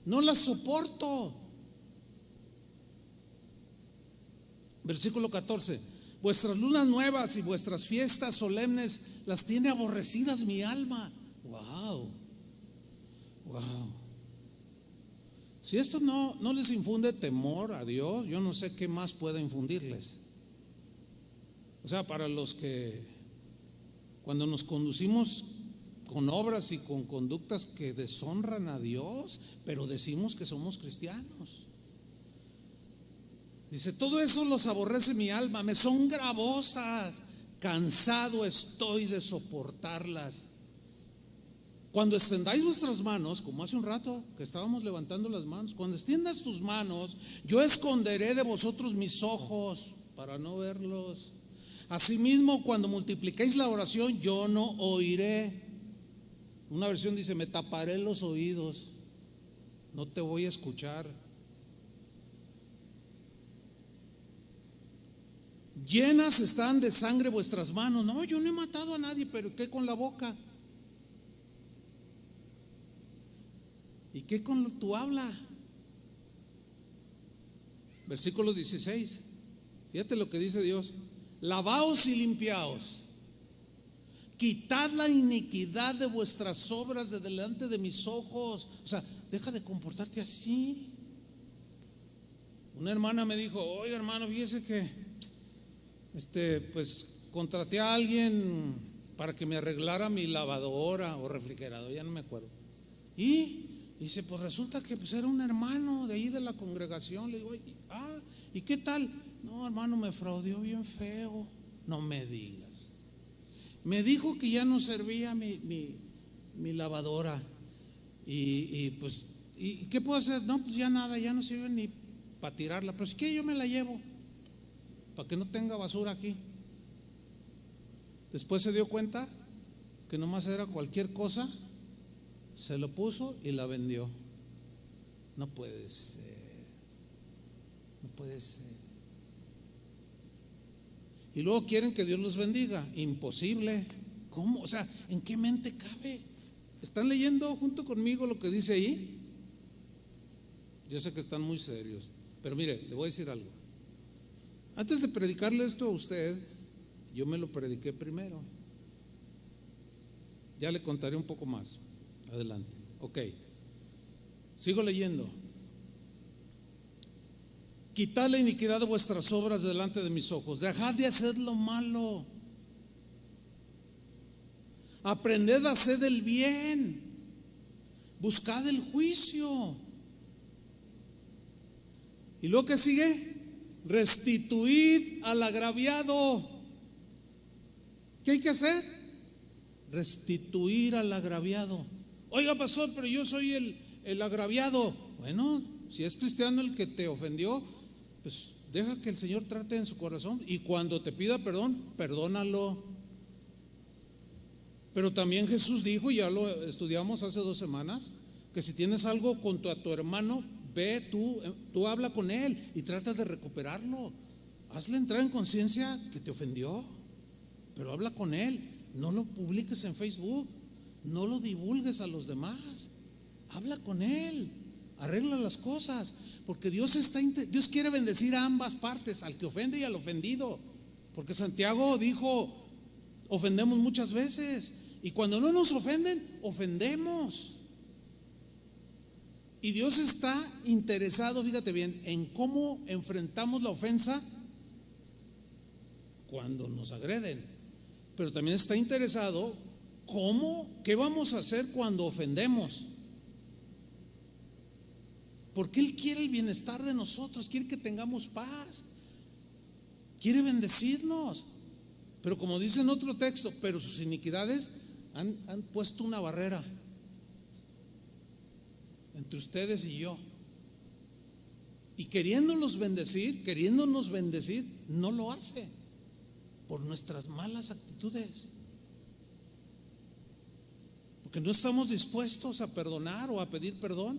no las soporto. Versículo 14: vuestras lunas nuevas y vuestras fiestas solemnes las tiene aborrecidas mi alma. Wow. Si esto no les infunde temor a Dios, yo no sé qué más pueda infundirles. O sea, para los que cuando nos conducimos con obras y con conductas que deshonran a Dios, pero decimos que somos cristianos. Dice, todo eso los aborrece mi alma, me son gravosas, cansado estoy de soportarlas. Cuando extendáis vuestras manos, como hace un rato que estábamos levantando las manos, cuando extiendas tus manos, yo esconderé de vosotros mis ojos para no verlos. Asimismo, cuando multipliquéis la oración, yo no oiré. Una versión dice, me taparé los oídos, no te voy a escuchar. Llenas están de sangre vuestras manos. No, yo no he matado a nadie, pero ¿qué con la boca? ¿Y qué con tu habla? Versículo 16. Fíjate lo que dice Dios: lavaos y limpiaos, quitad la iniquidad de vuestras obras de delante de mis ojos. O sea, deja de comportarte así. Una hermana me dijo, oye hermano, fíjese que pues contraté a alguien para que me arreglara mi lavadora o refrigerador, ya no me acuerdo. Y dice, pues resulta que pues era un hermano de ahí de la congregación. Le digo, ¿y qué tal? No, hermano, me fraudeó bien feo. No me digas. Me dijo que ya no servía mi lavadora. Y pues, ¿y qué puedo hacer? No, pues ya nada, ya no sirve ni para tirarla. Pero es que yo me la llevo para que no tenga basura aquí. Después se dio cuenta que nomás era cualquier cosa, se lo puso y la vendió. No puede ser, no puede ser. Y luego quieren que Dios los bendiga. Imposible. ¿Cómo? O sea, ¿en qué mente cabe? ¿Están leyendo junto conmigo lo que dice ahí? Yo sé que están muy serios, pero mire, le voy a decir algo. Antes de predicarle esto a usted, yo me lo prediqué primero. Ya le contaré un poco más adelante. Ok, sigo leyendo. Quitad la iniquidad de vuestras obras delante de mis ojos. Dejad de hacer lo malo. Aprended a hacer el bien. Buscad el juicio. ¿Y luego qué sigue? Restituid al agraviado. ¿Qué hay que hacer? Restituir al agraviado. Oiga, pastor, pero yo soy el agraviado. Bueno, si es cristiano el que te ofendió, pues deja que el Señor trate en su corazón, y cuando te pida perdón, perdónalo. Pero también Jesús dijo, ya lo estudiamos hace 2 semanas, que si tienes algo contra tu hermano, ve tú habla con él y trata de recuperarlo. Hazle entrar en conciencia que te ofendió, pero habla con él. No lo publiques en Facebook, no lo divulgues a los demás. Habla con él, arregla las cosas, porque Dios quiere bendecir a ambas partes, al que ofende y al ofendido. Porque Santiago dijo, ofendemos muchas veces, y cuando no nos ofenden, ofendemos. Y Dios está interesado, fíjate bien, en cómo enfrentamos la ofensa cuando nos agreden, pero también está interesado qué vamos a hacer cuando ofendemos. Porque Él quiere el bienestar de nosotros, quiere que tengamos paz, quiere bendecirnos. Pero como dice en otro texto, pero sus iniquidades han puesto una barrera entre ustedes y yo. Y queriéndonos bendecir, no lo hace por nuestras malas actitudes. Porque no estamos dispuestos a perdonar o a pedir perdón.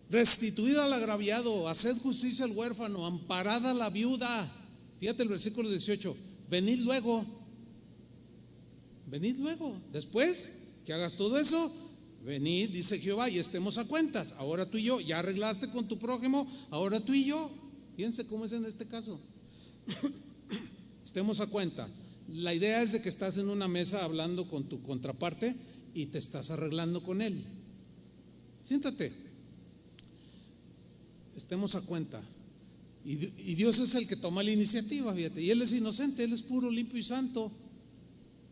Restituid al agraviado, haced justicia al huérfano, amparad a la viuda. Fíjate el versículo 18. Venid luego. Después que hagas todo eso, venid, dice Jehová, y estemos a cuentas. Ahora tú y yo, ya arreglaste con tu prójimo, ahora tú y yo. Fíjense cómo es en este caso. Estemos a cuenta. La idea es de que estás en una mesa hablando con tu contraparte y te estás arreglando con él. Siéntate. Estemos a cuenta. Y Dios es el que toma la iniciativa, fíjate. Y Él es inocente, Él es puro, limpio y santo.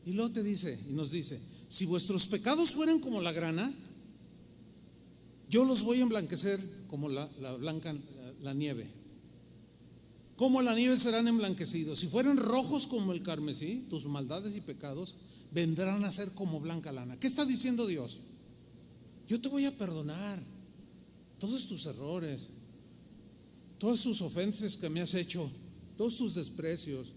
Y luego nos dice, si vuestros pecados fueran como la grana, yo los voy a emblanquecer como la nieve. Como la nieve serán emblanquecidos. Si fueran rojos como el carmesí, tus maldades y pecados vendrán a ser como blanca lana. ¿Qué está diciendo Dios? Yo te voy a perdonar todos tus errores, todas tus ofensas que me has hecho, todos tus desprecios.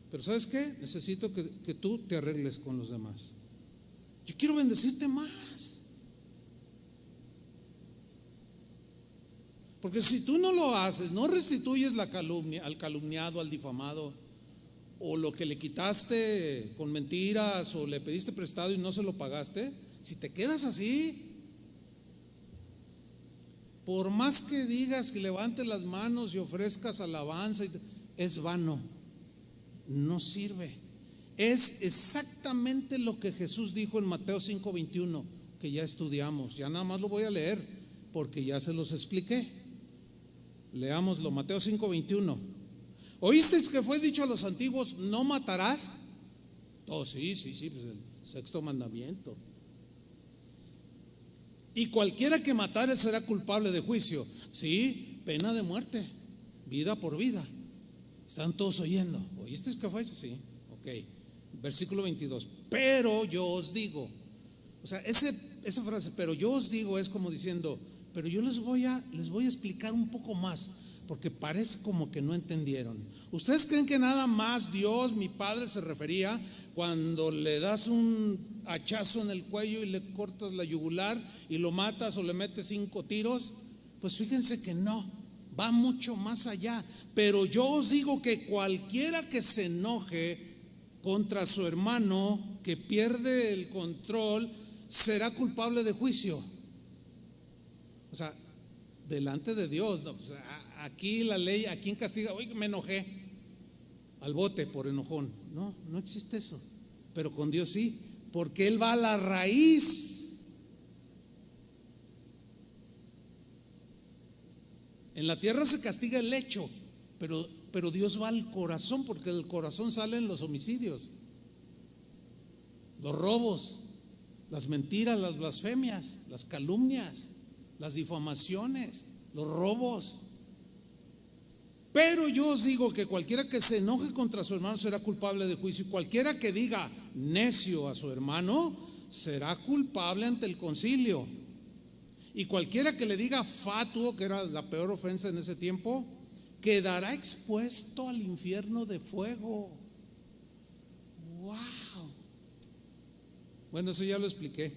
Pero ¿sabes qué? Necesito que tú te arregles con los demás. Yo quiero bendecirte más. Porque si tú no lo haces, no restituyes la calumnia al calumniado, al difamado, o lo que le quitaste con mentiras, o le pediste prestado y no se lo pagaste, si te quedas así, por más que digas que levantes las manos y ofrezcas alabanza, es vano, no sirve. Es exactamente lo que Jesús dijo en Mateo 5:21, que ya estudiamos. Ya nada más lo voy a leer porque ya se los expliqué. Leámoslo, Mateo 5:21. ¿Oísteis que fue dicho a los antiguos, no matarás? Oh, sí, pues el 6º mandamiento. Y cualquiera que matare será culpable de juicio. Sí, pena de muerte, vida por vida. Están todos oyendo. ¿Oísteis que fue? Sí, ok. Versículo 22. Pero yo os digo. O sea, esa frase, pero yo os digo, es como diciendo, pero yo les voy a explicar un poco más, porque parece como que no entendieron. ¿Ustedes creen que nada más Dios, mi Padre, se refería cuando le das un hachazo en el cuello y le cortas la yugular y lo matas o le metes 5 tiros? Pues fíjense que no, va mucho más allá. Pero yo os digo que cualquiera que se enoje contra su hermano, que pierde el control, será culpable de juicio. O sea, delante de Dios, ¿no? O sea, aquí la ley, ¿a quién castiga? Oye, me enojé, al bote por enojón. No, no existe eso. Pero con Dios sí, porque Él va a la raíz. En la tierra se castiga el hecho, pero Dios va al corazón, porque del corazón salen los homicidios, los robos, las mentiras, las blasfemias, las calumnias, las difamaciones, los robos. Pero yo os digo que cualquiera que se enoje contra su hermano será culpable de juicio, y cualquiera que diga necio a su hermano será culpable ante el concilio, y cualquiera que le diga fatuo, que era la peor ofensa en ese tiempo, quedará expuesto al infierno de fuego. ¡Wow! Bueno, eso ya lo expliqué.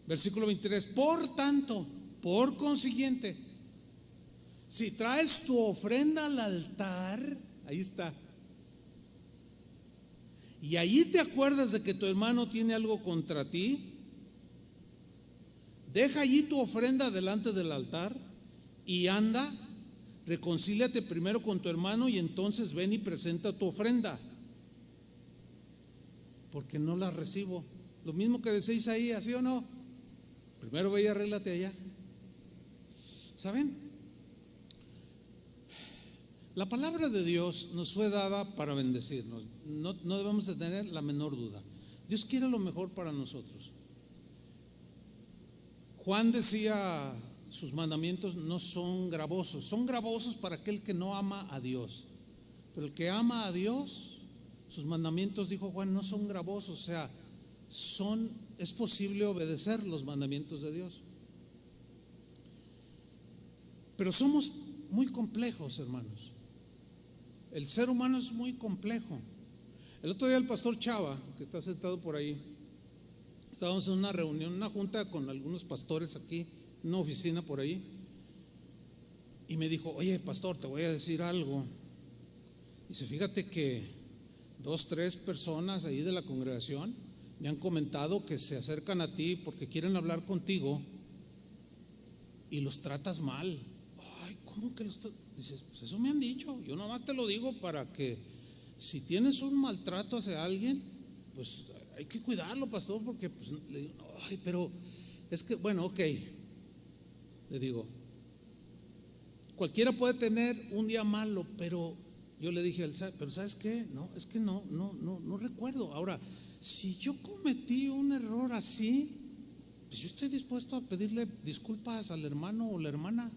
Versículo 23. Por tanto, por consiguiente, si traes tu ofrenda al altar, ahí está, y allí te acuerdas de que tu hermano tiene algo contra ti, deja allí tu ofrenda delante del altar y anda, reconcíliate primero con tu hermano y entonces ven y presenta tu ofrenda, porque no la recibo. Lo mismo que decís ahí, ¿así o no? Primero ve y arréglate allá. ¿Saben? La palabra de Dios nos fue dada para bendecirnos. No debemos de tener la menor duda. Dios quiere lo mejor para nosotros. Juan decía, sus mandamientos no son gravosos. Son gravosos para aquel que no ama a Dios. Pero el que ama a Dios, sus mandamientos, dijo Juan, no son gravosos. O sea, es posible obedecer los mandamientos de Dios. Pero somos muy complejos, hermanos. El ser humano es muy complejo. El otro día el pastor Chava, que está sentado por ahí, estábamos en una reunión, una junta con algunos pastores aquí, en una oficina por ahí, y me dijo, oye pastor, te voy a decir algo. Dice, fíjate que 2, 3 personas ahí de la congregación me han comentado que se acercan a ti porque quieren hablar contigo y los tratas mal. Ay, ¿cómo que los tratas? Dices, pues eso me han dicho. Yo nomás te lo digo para que si tienes un maltrato hacia alguien, pues hay que cuidarlo, pastor, porque pues, le digo, ay, pero es que, bueno, ok, le digo, cualquiera puede tener un día malo, pero yo le dije, pero ¿sabes qué? No, es que no recuerdo. Ahora, si yo cometí un error así, pues yo estoy dispuesto a pedirle disculpas al hermano o la hermana.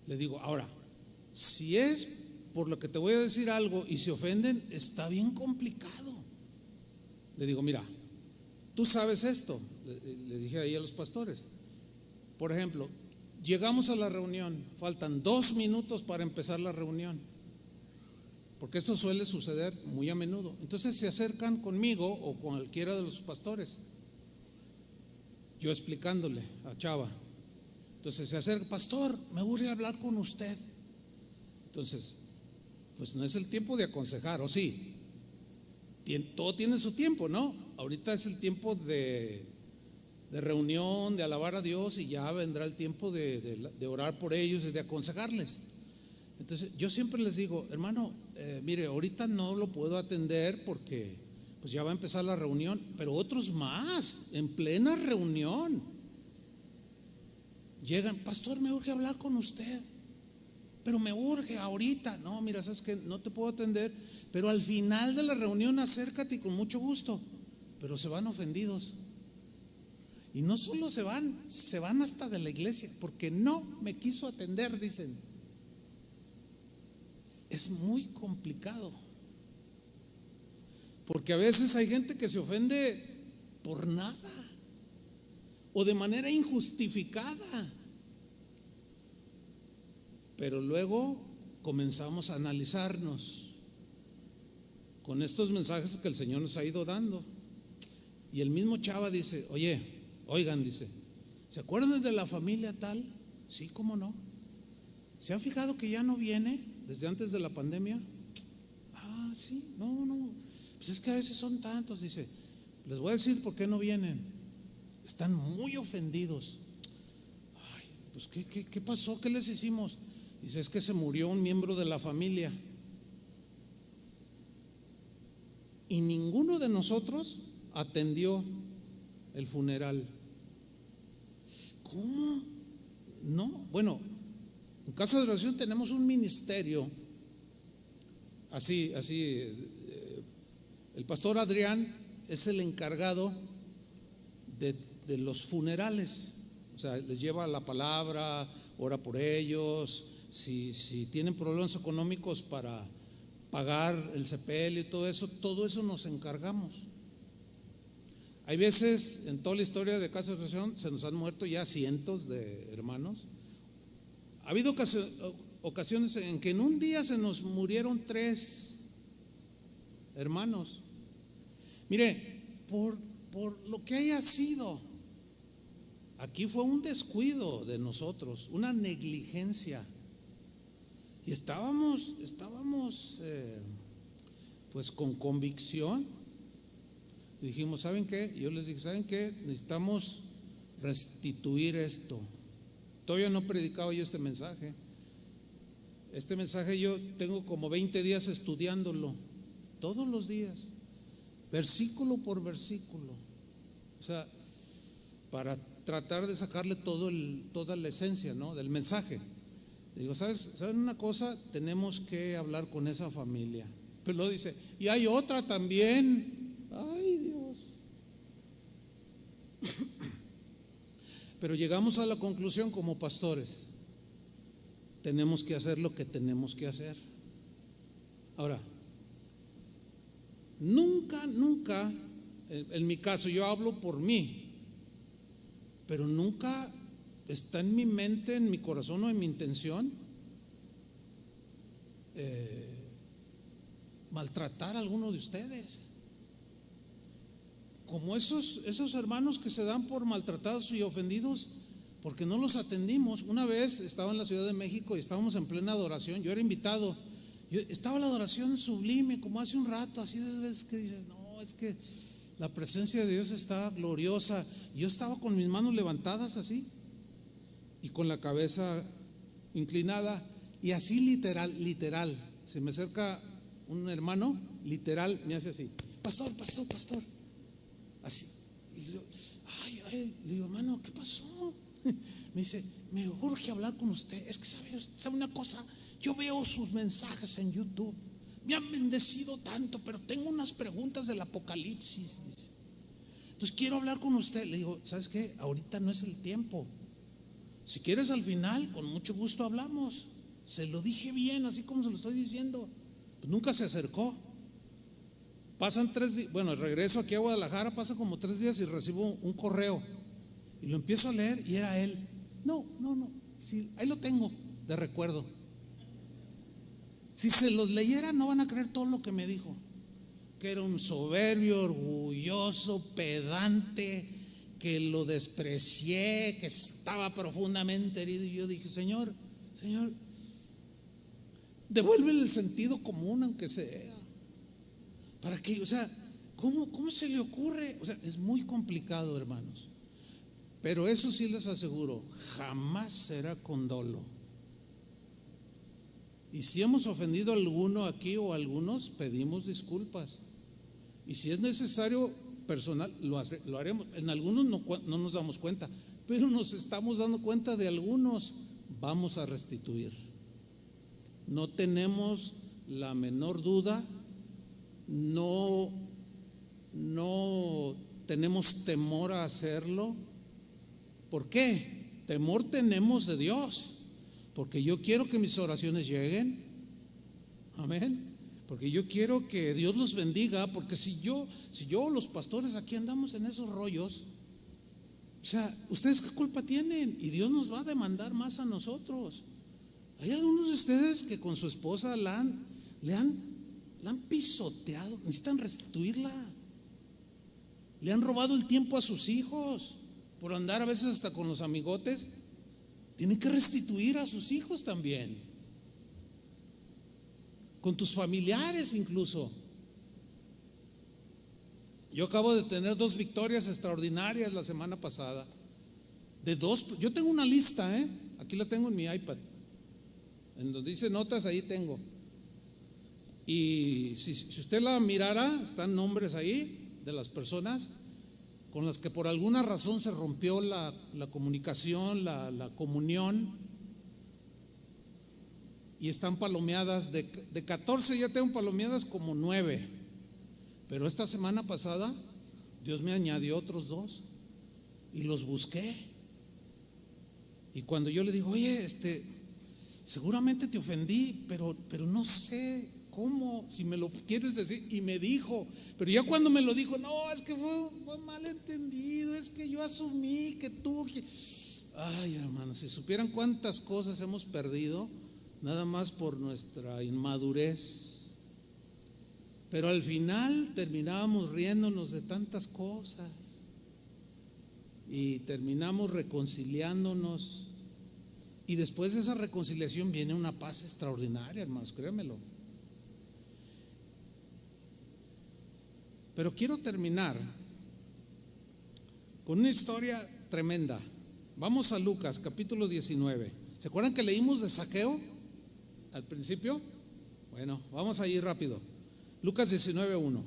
Le digo, ahora, si es por lo que te voy a decir algo y se ofenden, está bien complicado. Le digo, mira, tú sabes esto, le dije ahí a los pastores. Por ejemplo, llegamos a la reunión, faltan 2 minutos para empezar la reunión, porque esto suele suceder muy a menudo. Entonces se acercan conmigo o con cualquiera de los pastores, yo explicándole a Chava. Entonces se acerca, pastor, me urge hablar con usted. Entonces, pues no es el tiempo de aconsejar, ¿o sí? Todo tiene su tiempo, ¿no? Ahorita es el tiempo de reunión, de alabar a Dios, y ya vendrá el tiempo de orar por ellos y de aconsejarles. Entonces yo siempre les digo, hermano, mire, ahorita no lo puedo atender porque pues ya va a empezar la reunión, pero otros más, en plena reunión, llegan, pastor, me urge hablar con usted, pero me urge ahorita. No, mira, sabes que no te puedo atender, pero al final de la reunión acércate y con mucho gusto. Pero se van ofendidos. Y no solo se van hasta de la iglesia, porque no me quiso atender, dicen. Es muy complicado, porque a veces hay gente que se ofende por nada o de manera injustificada. Pero luego comenzamos a analizarnos con estos mensajes que el Señor nos ha ido dando. Y el mismo Chava dice: oigan, dice, ¿se acuerdan de la familia tal? Sí, ¿cómo no? ¿Se han fijado que ya no viene desde antes de la pandemia? Ah, sí, no, pues es que a veces son tantos. Dice: les voy a decir por qué no vienen. Están muy ofendidos. Ay, pues ¿qué pasó? ¿Qué les hicimos? Dice: es que se murió un miembro de la familia y ninguno de nosotros atendió el funeral. ¿Cómo? No, bueno, en Casa de Oración tenemos un ministerio así, el pastor Adrián es el encargado de los funerales. O sea, les lleva la palabra, ora por ellos. Si tienen problemas económicos para pagar el sepelio y todo eso nos encargamos. Hay veces en toda la historia de Casa de Oración se nos han muerto ya cientos de hermanos. Ha habido ocasiones en que en un día se nos murieron 3 hermanos. Mire, por lo que haya sido, aquí fue un descuido de nosotros, una negligencia. Y estábamos pues con convicción. Y dijimos: ¿saben qué? Yo les dije: ¿saben qué? Necesitamos restituir esto. Todavía no predicaba yo este mensaje. Este mensaje yo tengo como 20 días estudiándolo, todos los días, versículo por versículo. O sea, para tratar de sacarle toda la esencia, ¿no?, del mensaje. Digo: ¿saben una cosa? Tenemos que hablar con esa familia. Pero luego dice: y hay otra también. Ay, Dios. Pero llegamos a la conclusión como pastores: tenemos que hacer lo que tenemos que hacer. Ahora, nunca, en mi caso, yo hablo por mí, pero nunca está en mi mente, en mi corazón o en mi intención maltratar a alguno de ustedes. Como esos hermanos que se dan por maltratados y ofendidos porque no los atendimos. Una vez estaba en la Ciudad de México y estábamos en plena adoración. Yo era invitado. Estaba la adoración sublime, como hace un rato, así de veces que dices: no, es que la presencia de Dios está gloriosa. Yo estaba con mis manos levantadas así y con la cabeza inclinada, y así literal, se me acerca un hermano, literal me hace así: pastor, así. Y le digo: hermano, ¿qué pasó? Me dice: me urge hablar con usted. Es que sabe una cosa, yo veo sus mensajes en YouTube, me han bendecido tanto, pero tengo unas preguntas del Apocalipsis, dice. Entonces quiero hablar con usted. Le digo: ¿sabes qué? Ahorita no es el tiempo. Si quieres al final, con mucho gusto hablamos. Se lo dije bien, así como se lo estoy diciendo. Pues nunca se acercó. Pasan 3 días, bueno, regreso aquí a Guadalajara, pasa como 3 días y recibo un correo y lo empiezo a leer y era él. No, sí, ahí lo tengo de recuerdo. Si se los leyera no van a creer todo lo que me dijo, que era un soberbio, orgulloso, pedante, que lo desprecié, que estaba profundamente herido. Y yo dije: Señor, devuélvele el sentido común, aunque sea. ¿Para qué? O sea, ¿cómo se le ocurre? O sea, es muy complicado, hermanos. Pero eso sí les aseguro, jamás será con dolo. Y si hemos ofendido a alguno aquí o a algunos, pedimos disculpas. Y si es necesario personal, lo haremos. En algunos no nos damos cuenta, pero nos estamos dando cuenta de algunos. Vamos a restituir. No tenemos la menor duda. No tenemos temor a hacerlo. ¿Por qué? Temor tenemos de Dios, porque yo quiero que mis oraciones lleguen. Amén. Porque yo quiero que Dios los bendiga. Porque si yo los pastores aquí andamos en esos rollos, o sea, ¿ustedes qué culpa tienen? Y Dios nos va a demandar más a nosotros. Hay algunos de ustedes que con su esposa la han pisoteado, necesitan restituirla. Le han robado el tiempo a sus hijos por andar a veces hasta con los amigotes. Tienen que restituir a sus hijos también, con tus familiares incluso. Yo acabo de tener 2 victorias extraordinarias la semana pasada. Yo tengo una lista, aquí la tengo en mi iPad, en donde dice notas, ahí tengo. Y si usted la mirara, están nombres ahí de las personas con las que por alguna razón se rompió la comunicación, la comunión, y están palomeadas. De 14 ya tengo palomeadas como 9, pero esta semana pasada Dios me añadió otros 2 y los busqué. Y cuando yo le digo, oye, seguramente te ofendí, pero no sé cómo, si me lo quieres decir. Y me dijo, pero ya cuando me lo dijo, no, es que fue malentendido, es que yo asumí que tú. Ay, hermanos, si supieran cuántas cosas hemos perdido nada más por nuestra inmadurez. Pero al final terminábamos riéndonos de tantas cosas y terminamos reconciliándonos. Y después de esa reconciliación viene una paz extraordinaria, hermanos, créanmelo. Pero quiero terminar con una historia tremenda. Vamos a Lucas capítulo 19. ¿Se acuerdan que leímos de Zaqueo al principio? Bueno, vamos a ir rápido. Lucas 19:1.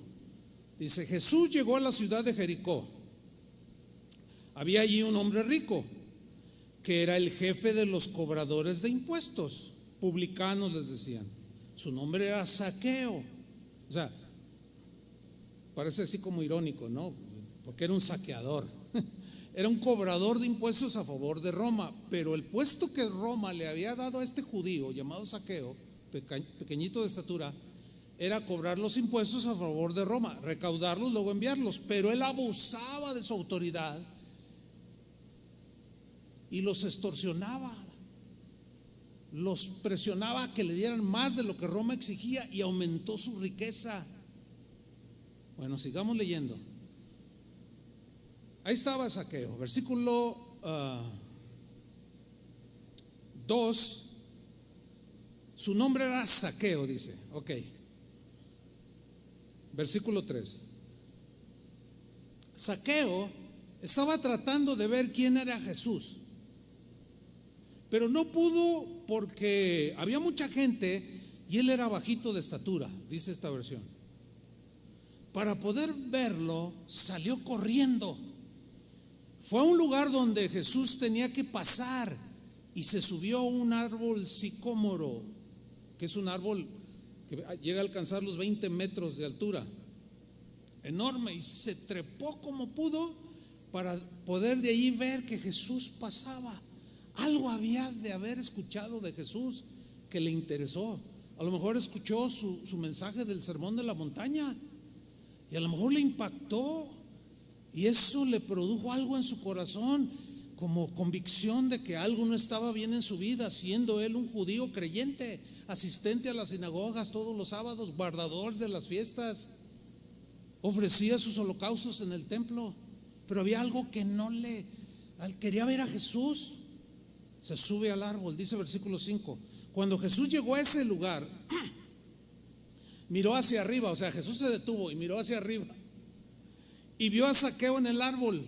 Dice: Jesús llegó a la ciudad de Jericó. Había allí un hombre rico que era el jefe de los cobradores de impuestos, publicanos les decían. Su nombre era Zaqueo. O sea, parece así como irónico, ¿no? Porque era un saqueador. Era un cobrador de impuestos a favor de Roma, pero el puesto que Roma le había dado a este judío llamado Zaqueo, pequeñito de estatura, era cobrar los impuestos a favor de Roma, recaudarlos, luego enviarlos. Pero él abusaba de su autoridad y los extorsionaba, los presionaba a que le dieran más de lo que Roma exigía y aumentó su riqueza. Bueno, sigamos leyendo. Ahí estaba Zaqueo, versículo 2. Su nombre era Zaqueo, dice. Ok. Versículo 3. Zaqueo estaba tratando de ver quién era Jesús, pero no pudo porque había mucha gente y él era bajito de estatura, dice esta versión. Para poder verlo, salió corriendo. Fue a un lugar donde Jesús tenía que pasar y se subió a un árbol sicómoro, que es un árbol que llega a alcanzar los 20 metros de altura, enorme, y se trepó como pudo para poder de ahí ver que Jesús pasaba. Algo había de haber escuchado de Jesús que le interesó. A lo mejor escuchó su mensaje del sermón de la montaña y a lo mejor le impactó, y eso le produjo algo en su corazón, como convicción de que algo no estaba bien en su vida, siendo él un judío creyente, asistente a las sinagogas todos los sábados, guardador de las fiestas, ofrecía sus holocaustos en el templo. Pero había algo que no le quería ver a Jesús. Se sube al árbol, dice versículo 5. Cuando Jesús llegó a ese lugar, miró hacia arriba, o sea, Jesús se detuvo y miró hacia arriba y vio a Zaqueo en el árbol.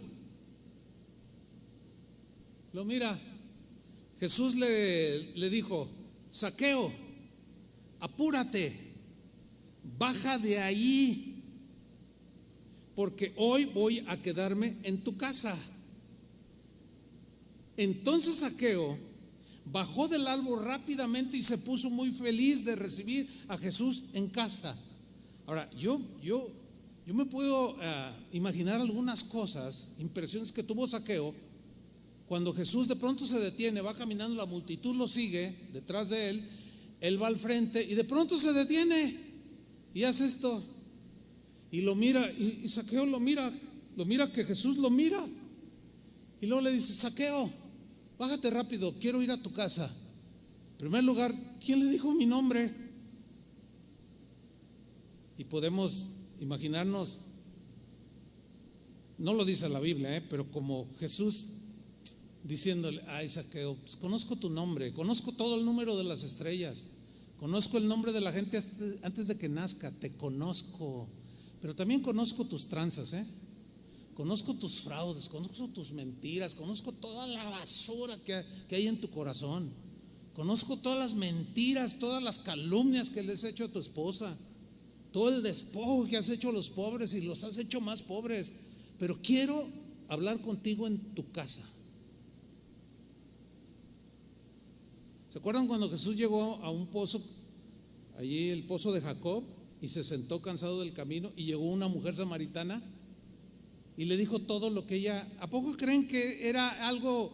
Lo mira. Jesús le dijo: Zaqueo, apúrate, baja de ahí, porque hoy voy a quedarme en tu casa. Entonces Zaqueo bajó del árbol rápidamente y se puso muy feliz de recibir a Jesús en casa. Ahora, yo me puedo imaginar algunas cosas, impresiones que tuvo Zaqueo cuando Jesús de pronto se detiene, va caminando, la multitud lo sigue detrás de él, él va al frente y de pronto se detiene y hace esto y lo mira, y Zaqueo lo mira que Jesús lo mira, y luego le dice: Zaqueo, bájate rápido, quiero ir a tu casa. En primer lugar, ¿quién le dijo mi nombre? Y podemos imaginarnos, no lo dice la Biblia, pero como Jesús diciéndole: ay, Zaqueo, pues conozco tu nombre, conozco todo el número de las estrellas, conozco el nombre de la gente antes de que nazca, te conozco, pero también conozco tus tranzas, conozco tus fraudes, conozco tus mentiras, conozco toda la basura que hay en tu corazón, conozco todas las mentiras, todas las calumnias que les has hecho a tu esposa, todo el despojo que has hecho a los pobres y los has hecho más pobres, pero quiero hablar contigo en tu casa. ¿Se acuerdan cuando Jesús llegó a un pozo, allí el pozo de Jacob, y se sentó cansado del camino y llegó una mujer samaritana y le dijo todo lo que ella? ¿A poco creen que era algo?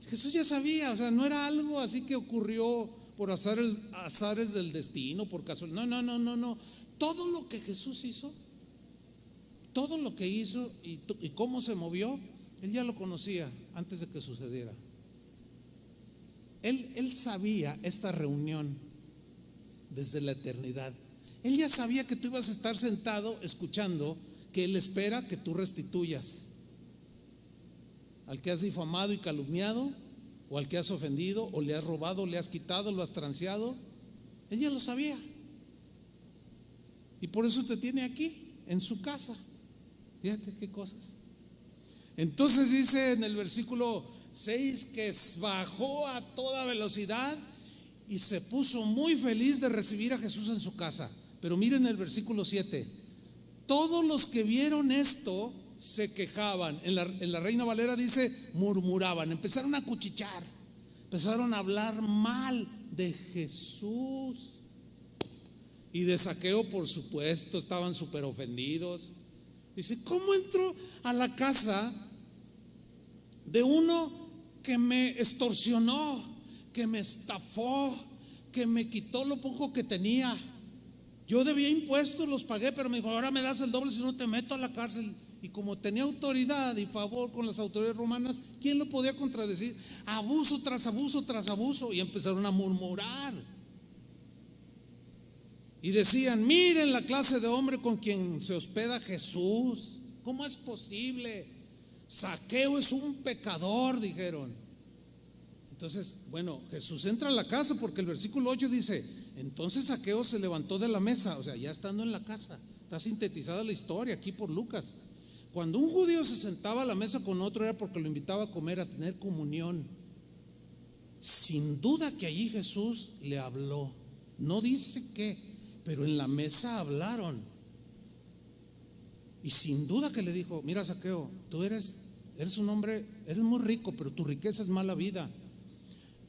Jesús ya sabía, o sea, no era algo así que ocurrió por azares del destino, por casualidad. No. Todo lo que Jesús hizo, todo lo que hizo y cómo se movió, él ya lo conocía antes de que sucediera. Él sabía esta reunión desde la eternidad. Él ya sabía que tú ibas a estar sentado escuchando, que Él espera que tú restituyas al que has difamado y calumniado, o al que has ofendido, o le has robado, le has quitado, lo has transeado. Él ya lo sabía, y por eso te tiene aquí en su casa. Fíjate qué cosas. Entonces dice en el versículo 6 que bajó a toda velocidad y se puso muy feliz de recibir a Jesús en su casa. Pero miren el versículo 7: todos los que vieron esto se quejaban. En la Reina Valera dice murmuraban, empezaron a cuchichar, empezaron a hablar mal de Jesús y de Zaqueo, por supuesto. Estaban súper ofendidos. Dice: ¿cómo entró a la casa de uno que me extorsionó, que me estafó, que me quitó lo poco que tenía? Yo debía impuestos, los pagué, pero me dijo: ahora me das el doble si no te meto a la cárcel. Y como tenía autoridad y favor con las autoridades romanas, ¿quién lo podía contradecir? Abuso tras abuso tras abuso. Y empezaron a murmurar y decían: miren la clase de hombre con quien se hospeda Jesús. ¿Cómo es posible? Zaqueo es un pecador, dijeron. Entonces, bueno, Jesús entra a la casa, porque el versículo 8 dice: entonces Zaqueo se levantó de la mesa. O sea, ya estando en la casa. Está sintetizada la historia aquí por Lucas. Cuando un judío se sentaba a la mesa con otro, era porque lo invitaba a comer, a tener comunión. Sin duda que allí Jesús le habló. No dice qué, pero en la mesa hablaron. Y sin duda que le dijo: mira, Zaqueo, tú eres un hombre, eres muy rico, pero tu riqueza es mala vida.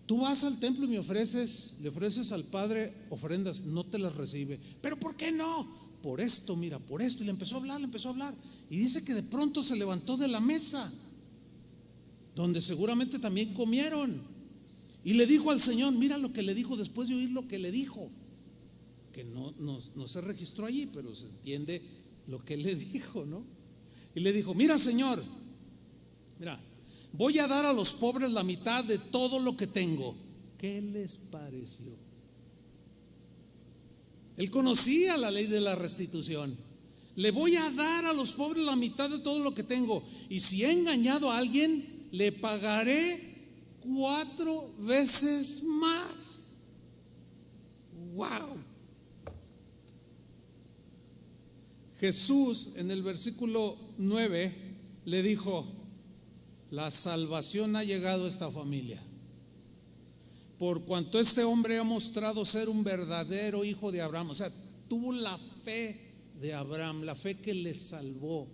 Tú vas al templo y le ofreces al Padre ofrendas, no te las recibe. ¿Pero por qué no? Por esto, mira, por esto. Y le empezó a hablar. Y dice que de pronto se levantó de la mesa, donde seguramente también comieron, y le dijo al Señor: mira lo que le dijo después de oír lo que le dijo, que no se registró allí, pero se entiende lo que le dijo, ¿no? Y le dijo: mira, Señor, mira, voy a dar a los pobres la mitad de todo lo que tengo. ¿Qué les pareció? Él conocía la ley de la restitución. Le voy a dar a los pobres la mitad de todo lo que tengo, y si he engañado a alguien, le pagaré 4 veces más. ¡Wow! Jesús en el versículo 9 le dijo: la salvación ha llegado a esta familia, por cuanto este hombre ha mostrado ser un verdadero hijo de Abraham. O sea, tuvo la fe de Abraham, la fe que le salvó.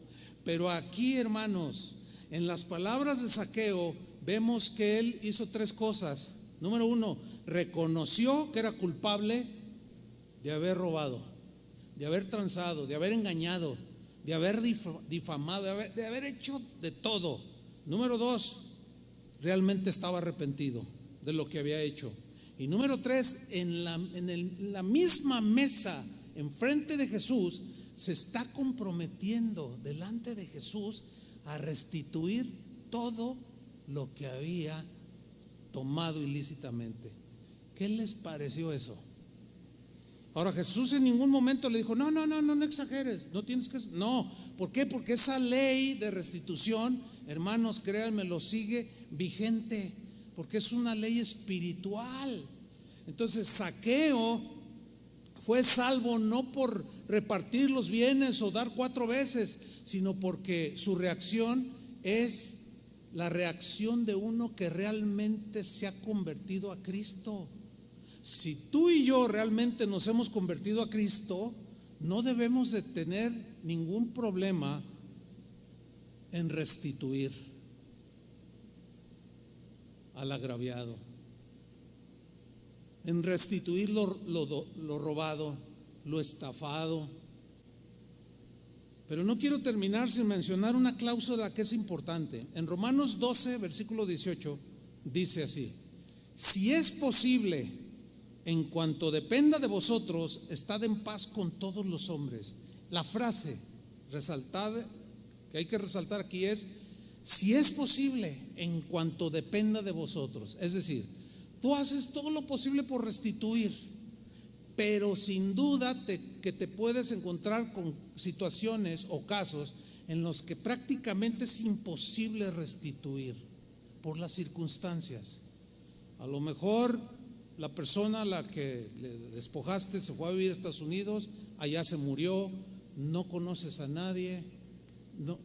Pero aquí, hermanos, en las palabras de Zaqueo vemos que él hizo 3 cosas. Número 1, reconoció que era culpable de haber robado, de haber transado, de haber engañado, de haber difamado, de haber hecho de todo. Número 2, realmente estaba arrepentido de lo que había hecho. Y número 3, en la misma mesa, enfrente de Jesús, se está comprometiendo delante de Jesús a restituir todo lo que había tomado ilícitamente. ¿Qué les pareció eso? Ahora, Jesús en ningún momento le dijo, no exageres, no tienes que... No, ¿por qué? Porque esa ley de restitución, hermanos, créanme, lo sigue vigente, porque es una ley espiritual. Entonces, Zaqueo fue salvo no por repartir los bienes o dar 4 veces, sino porque su reacción es la reacción de uno que realmente se ha convertido a Cristo. Si tú y yo realmente nos hemos convertido a Cristo, no debemos de tener ningún problema en restituir al agraviado, en restituir lo robado, lo estafado. Pero no quiero terminar sin mencionar una cláusula que es importante. En Romanos 12, versículo 18, dice así: si es posible, en cuanto dependa de vosotros, estad en paz con todos los hombres. La frase resaltada, que hay que resaltar aquí es: si es posible, en cuanto dependa de vosotros. Es decir, tú haces todo lo posible por restituir, pero sin duda que te puedes encontrar con situaciones o casos en los que prácticamente es imposible restituir por las circunstancias. A lo mejor la persona a la que le despojaste se fue a vivir a Estados Unidos, allá se murió, no conoces a nadie, no,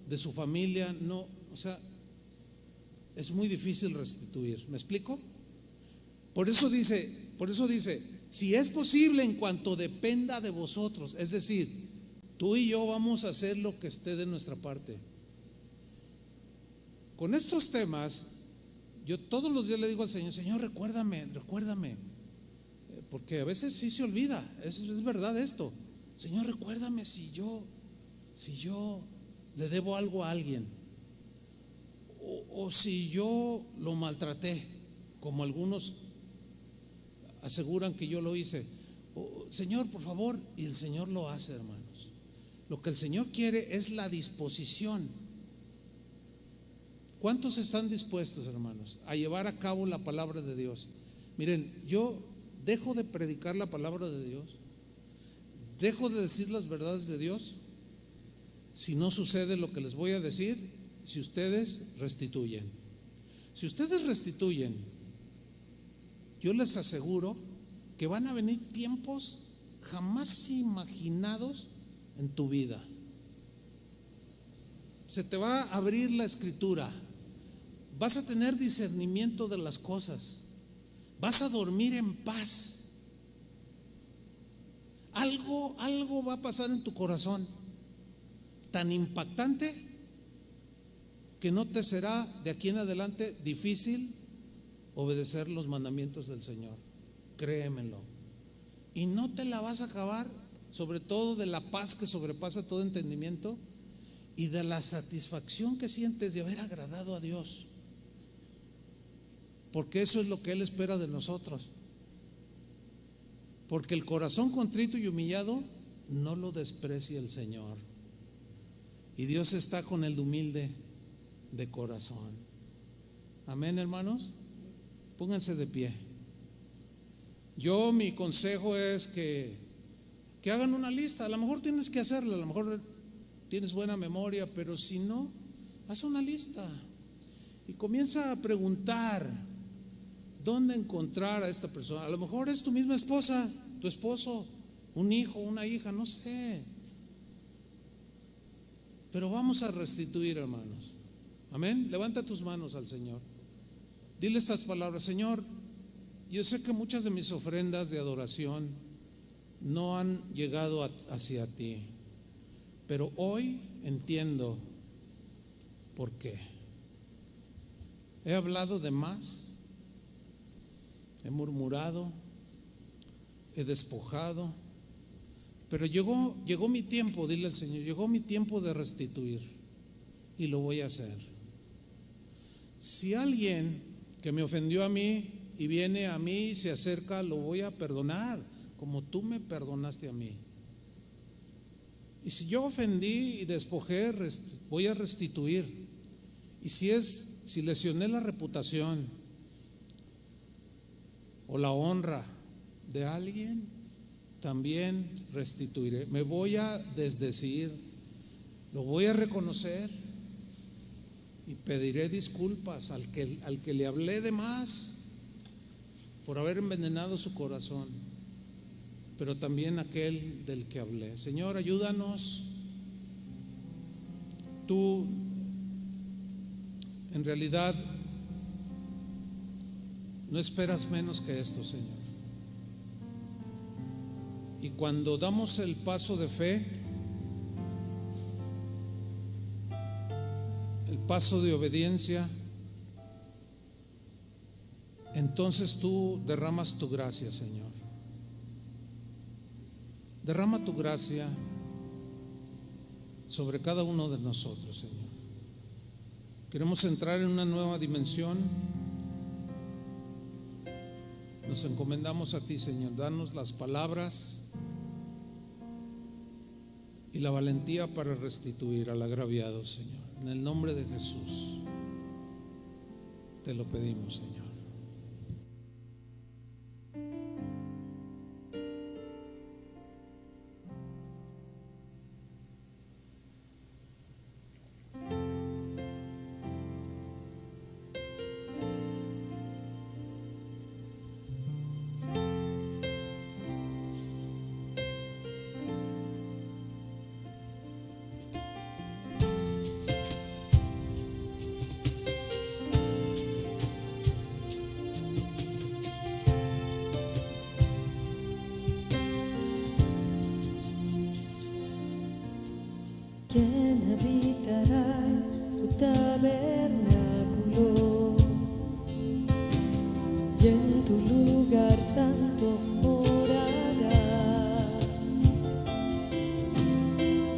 de su familia, no, o sea, es muy difícil restituir. ¿Me explico? Por eso dice, si es posible, en cuanto dependa de vosotros. Es decir, tú y yo vamos a hacer lo que esté de nuestra parte. Con estos temas, yo todos los días le digo al Señor: Señor, recuérdame, porque a veces sí se olvida, es verdad esto. Señor, recuérdame si yo le debo algo a alguien, o si yo lo maltraté, como algunos aseguran que yo lo hice. Señor, por favor. Y el Señor lo hace, hermanos. Lo que el Señor quiere es la disposición. ¿Cuántos están dispuestos, hermanos, a llevar a cabo la palabra de Dios? Miren, yo dejo de predicar la palabra de Dios, dejo de decir las verdades de Dios, si no sucede lo que les voy a decir, si ustedes restituyen. Si ustedes restituyen, yo les aseguro que van a venir tiempos jamás imaginados en tu vida. Se te va a abrir la escritura, vas a tener discernimiento de las cosas, vas a dormir en paz. Algo va a pasar en tu corazón tan impactante que no te será de aquí en adelante difícil obedecer los mandamientos del Señor. Créemelo. Y no te la vas a acabar, sobre todo de la paz que sobrepasa todo entendimiento y de la satisfacción que sientes de haber agradado a Dios, porque eso es lo que Él espera de nosotros. Porque el corazón contrito y humillado no lo desprecia el Señor, y Dios está con el humilde de corazón. Amén, hermanos. Pónganse de pie. Mi consejo es que hagan una lista. A lo mejor tienes que hacerla, a lo mejor tienes buena memoria, pero si no, haz una lista y comienza a preguntar dónde encontrar a esta persona. A lo mejor es tu misma esposa, tu esposo, un hijo, una hija, no sé. Pero vamos a restituir, hermanos. Amén. Levanta tus manos al Señor. Dile estas palabras: Señor, yo sé que muchas de mis ofrendas de adoración no han llegado hacia ti, pero hoy entiendo por qué. He hablado de más, he murmurado, he despojado, pero llegó mi tiempo, dile al Señor, llegó mi tiempo de restituir, y lo voy a hacer. Si alguien que me ofendió a mí y viene a mí y se acerca, lo voy a perdonar como tú me perdonaste a mí. Y si yo ofendí y despojé, voy a restituir. Y si lesioné la reputación o la honra de alguien, también restituiré. Me voy a desdecir, lo voy a reconocer y pediré disculpas al que le hablé de más por haber envenenado su corazón, pero también aquel del que hablé. Señor, ayúdanos. Tú en realidad no esperas menos que esto, Señor. Y cuando damos el paso de fe, el paso de obediencia, entonces tú derramas tu gracia, Señor. Derrama tu gracia sobre cada uno de nosotros, Señor. Queremos entrar en una nueva dimensión. Nos encomendamos a ti, Señor. Danos las palabras y la valentía para restituir al agraviado, Señor. En el nombre de Jesús te lo pedimos, Señor.
¿Quién habitará tu tabernáculo? Y en tu lugar santo morará.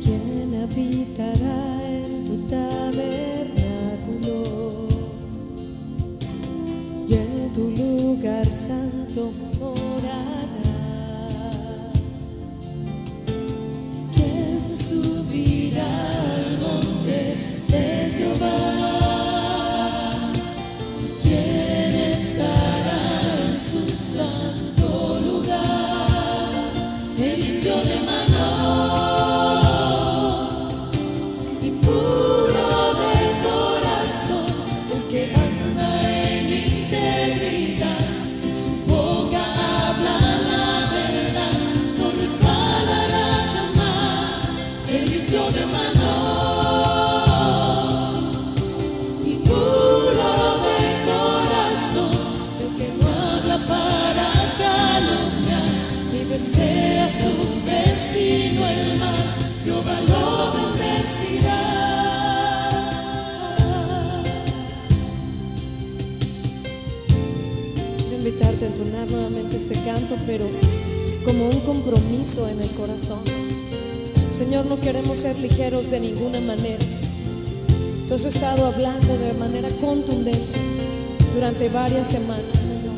¿Quién habitará en tu tabernáculo? Y en tu lugar santo morará. ¿Quién se subirá al monte de Jehová? ¿Quién estará en su santo lugar? El limpio de manos y puro de corazón, el que anda en integridad y su boca habla la verdad, no resbalará jamás. El limpio de manos y puro de corazón, el que no habla para calumniar ni desea a su vecino el mal, Jehová lo bendecirá. Quiero invitarte a entonar nuevamente este canto, pero como un compromiso en el corazón. Señor, no queremos ser ligeros de ninguna manera. Tú has estado hablando de manera contundente durante varias semanas, Señor,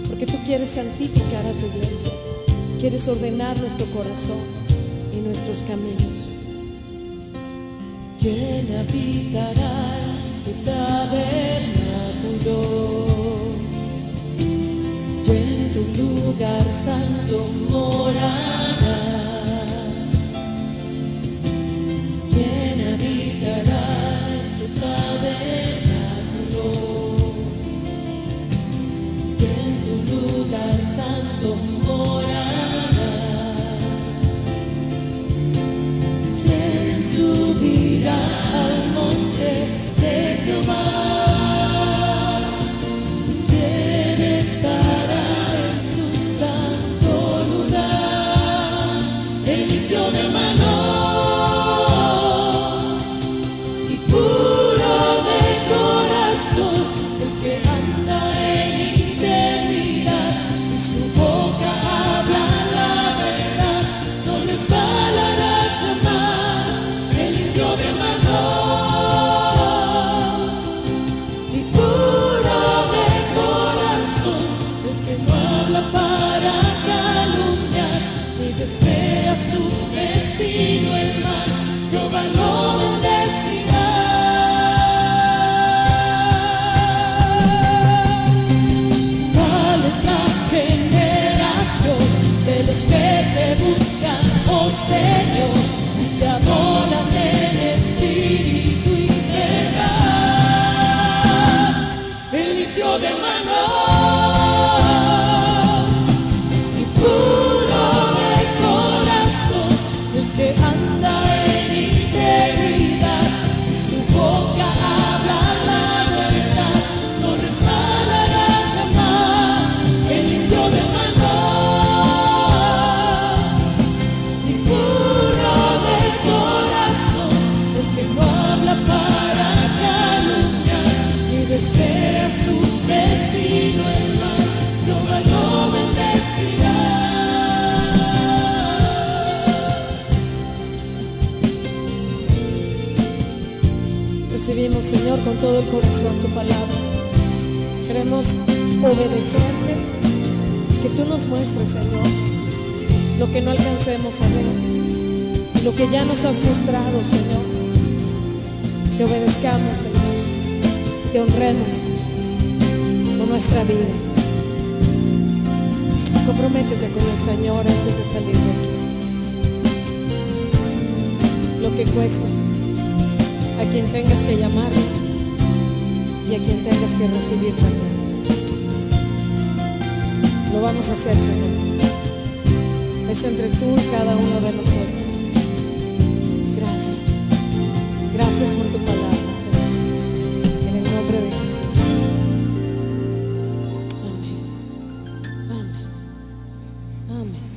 porque tú quieres santificar a tu iglesia, quieres ordenar nuestro corazón y nuestros caminos. ¿Quién habitará en tu tabernáculo? Y en tu lugar santo morará. ¿Quién habitará en tu tabernáculo? Y en tu lugar santo morará. ¿Quién subirá al monte de Jehová? ¿Quién estará en su santo lugar? El limpio de manos y puro de corazón, el que anda en integridad y su boca te buscan, oh Señor, te adoran en espíritu y verdad. El limpio de manos y puro de corazón, el que anda en integridad, y su boca habla la verdad, no resbalará jamás. El limpio de manos y puro de corazón, el que no habla para calumniar y desea su vecino el mal, Jehová lo bendecirá. Recibimos, Señor, con todo el corazón tu palabra. Queremos obedecerte, que tú nos muestres, Señor, lo que no alcancemos a ver, lo que ya nos has mostrado, Señor. Te obedezcamos, Señor, te honremos con nuestra vida. Comprométete con el Señor antes de salir de aquí. Lo que cuesta, a quien tengas que llamar y a quien tengas que recibir también. Lo vamos a hacer, Señor. Es entre tú y cada uno de nosotros. Gracias. Gracias por tu palabra, Señor. En el nombre de Jesús. Amén. Amén. Amén.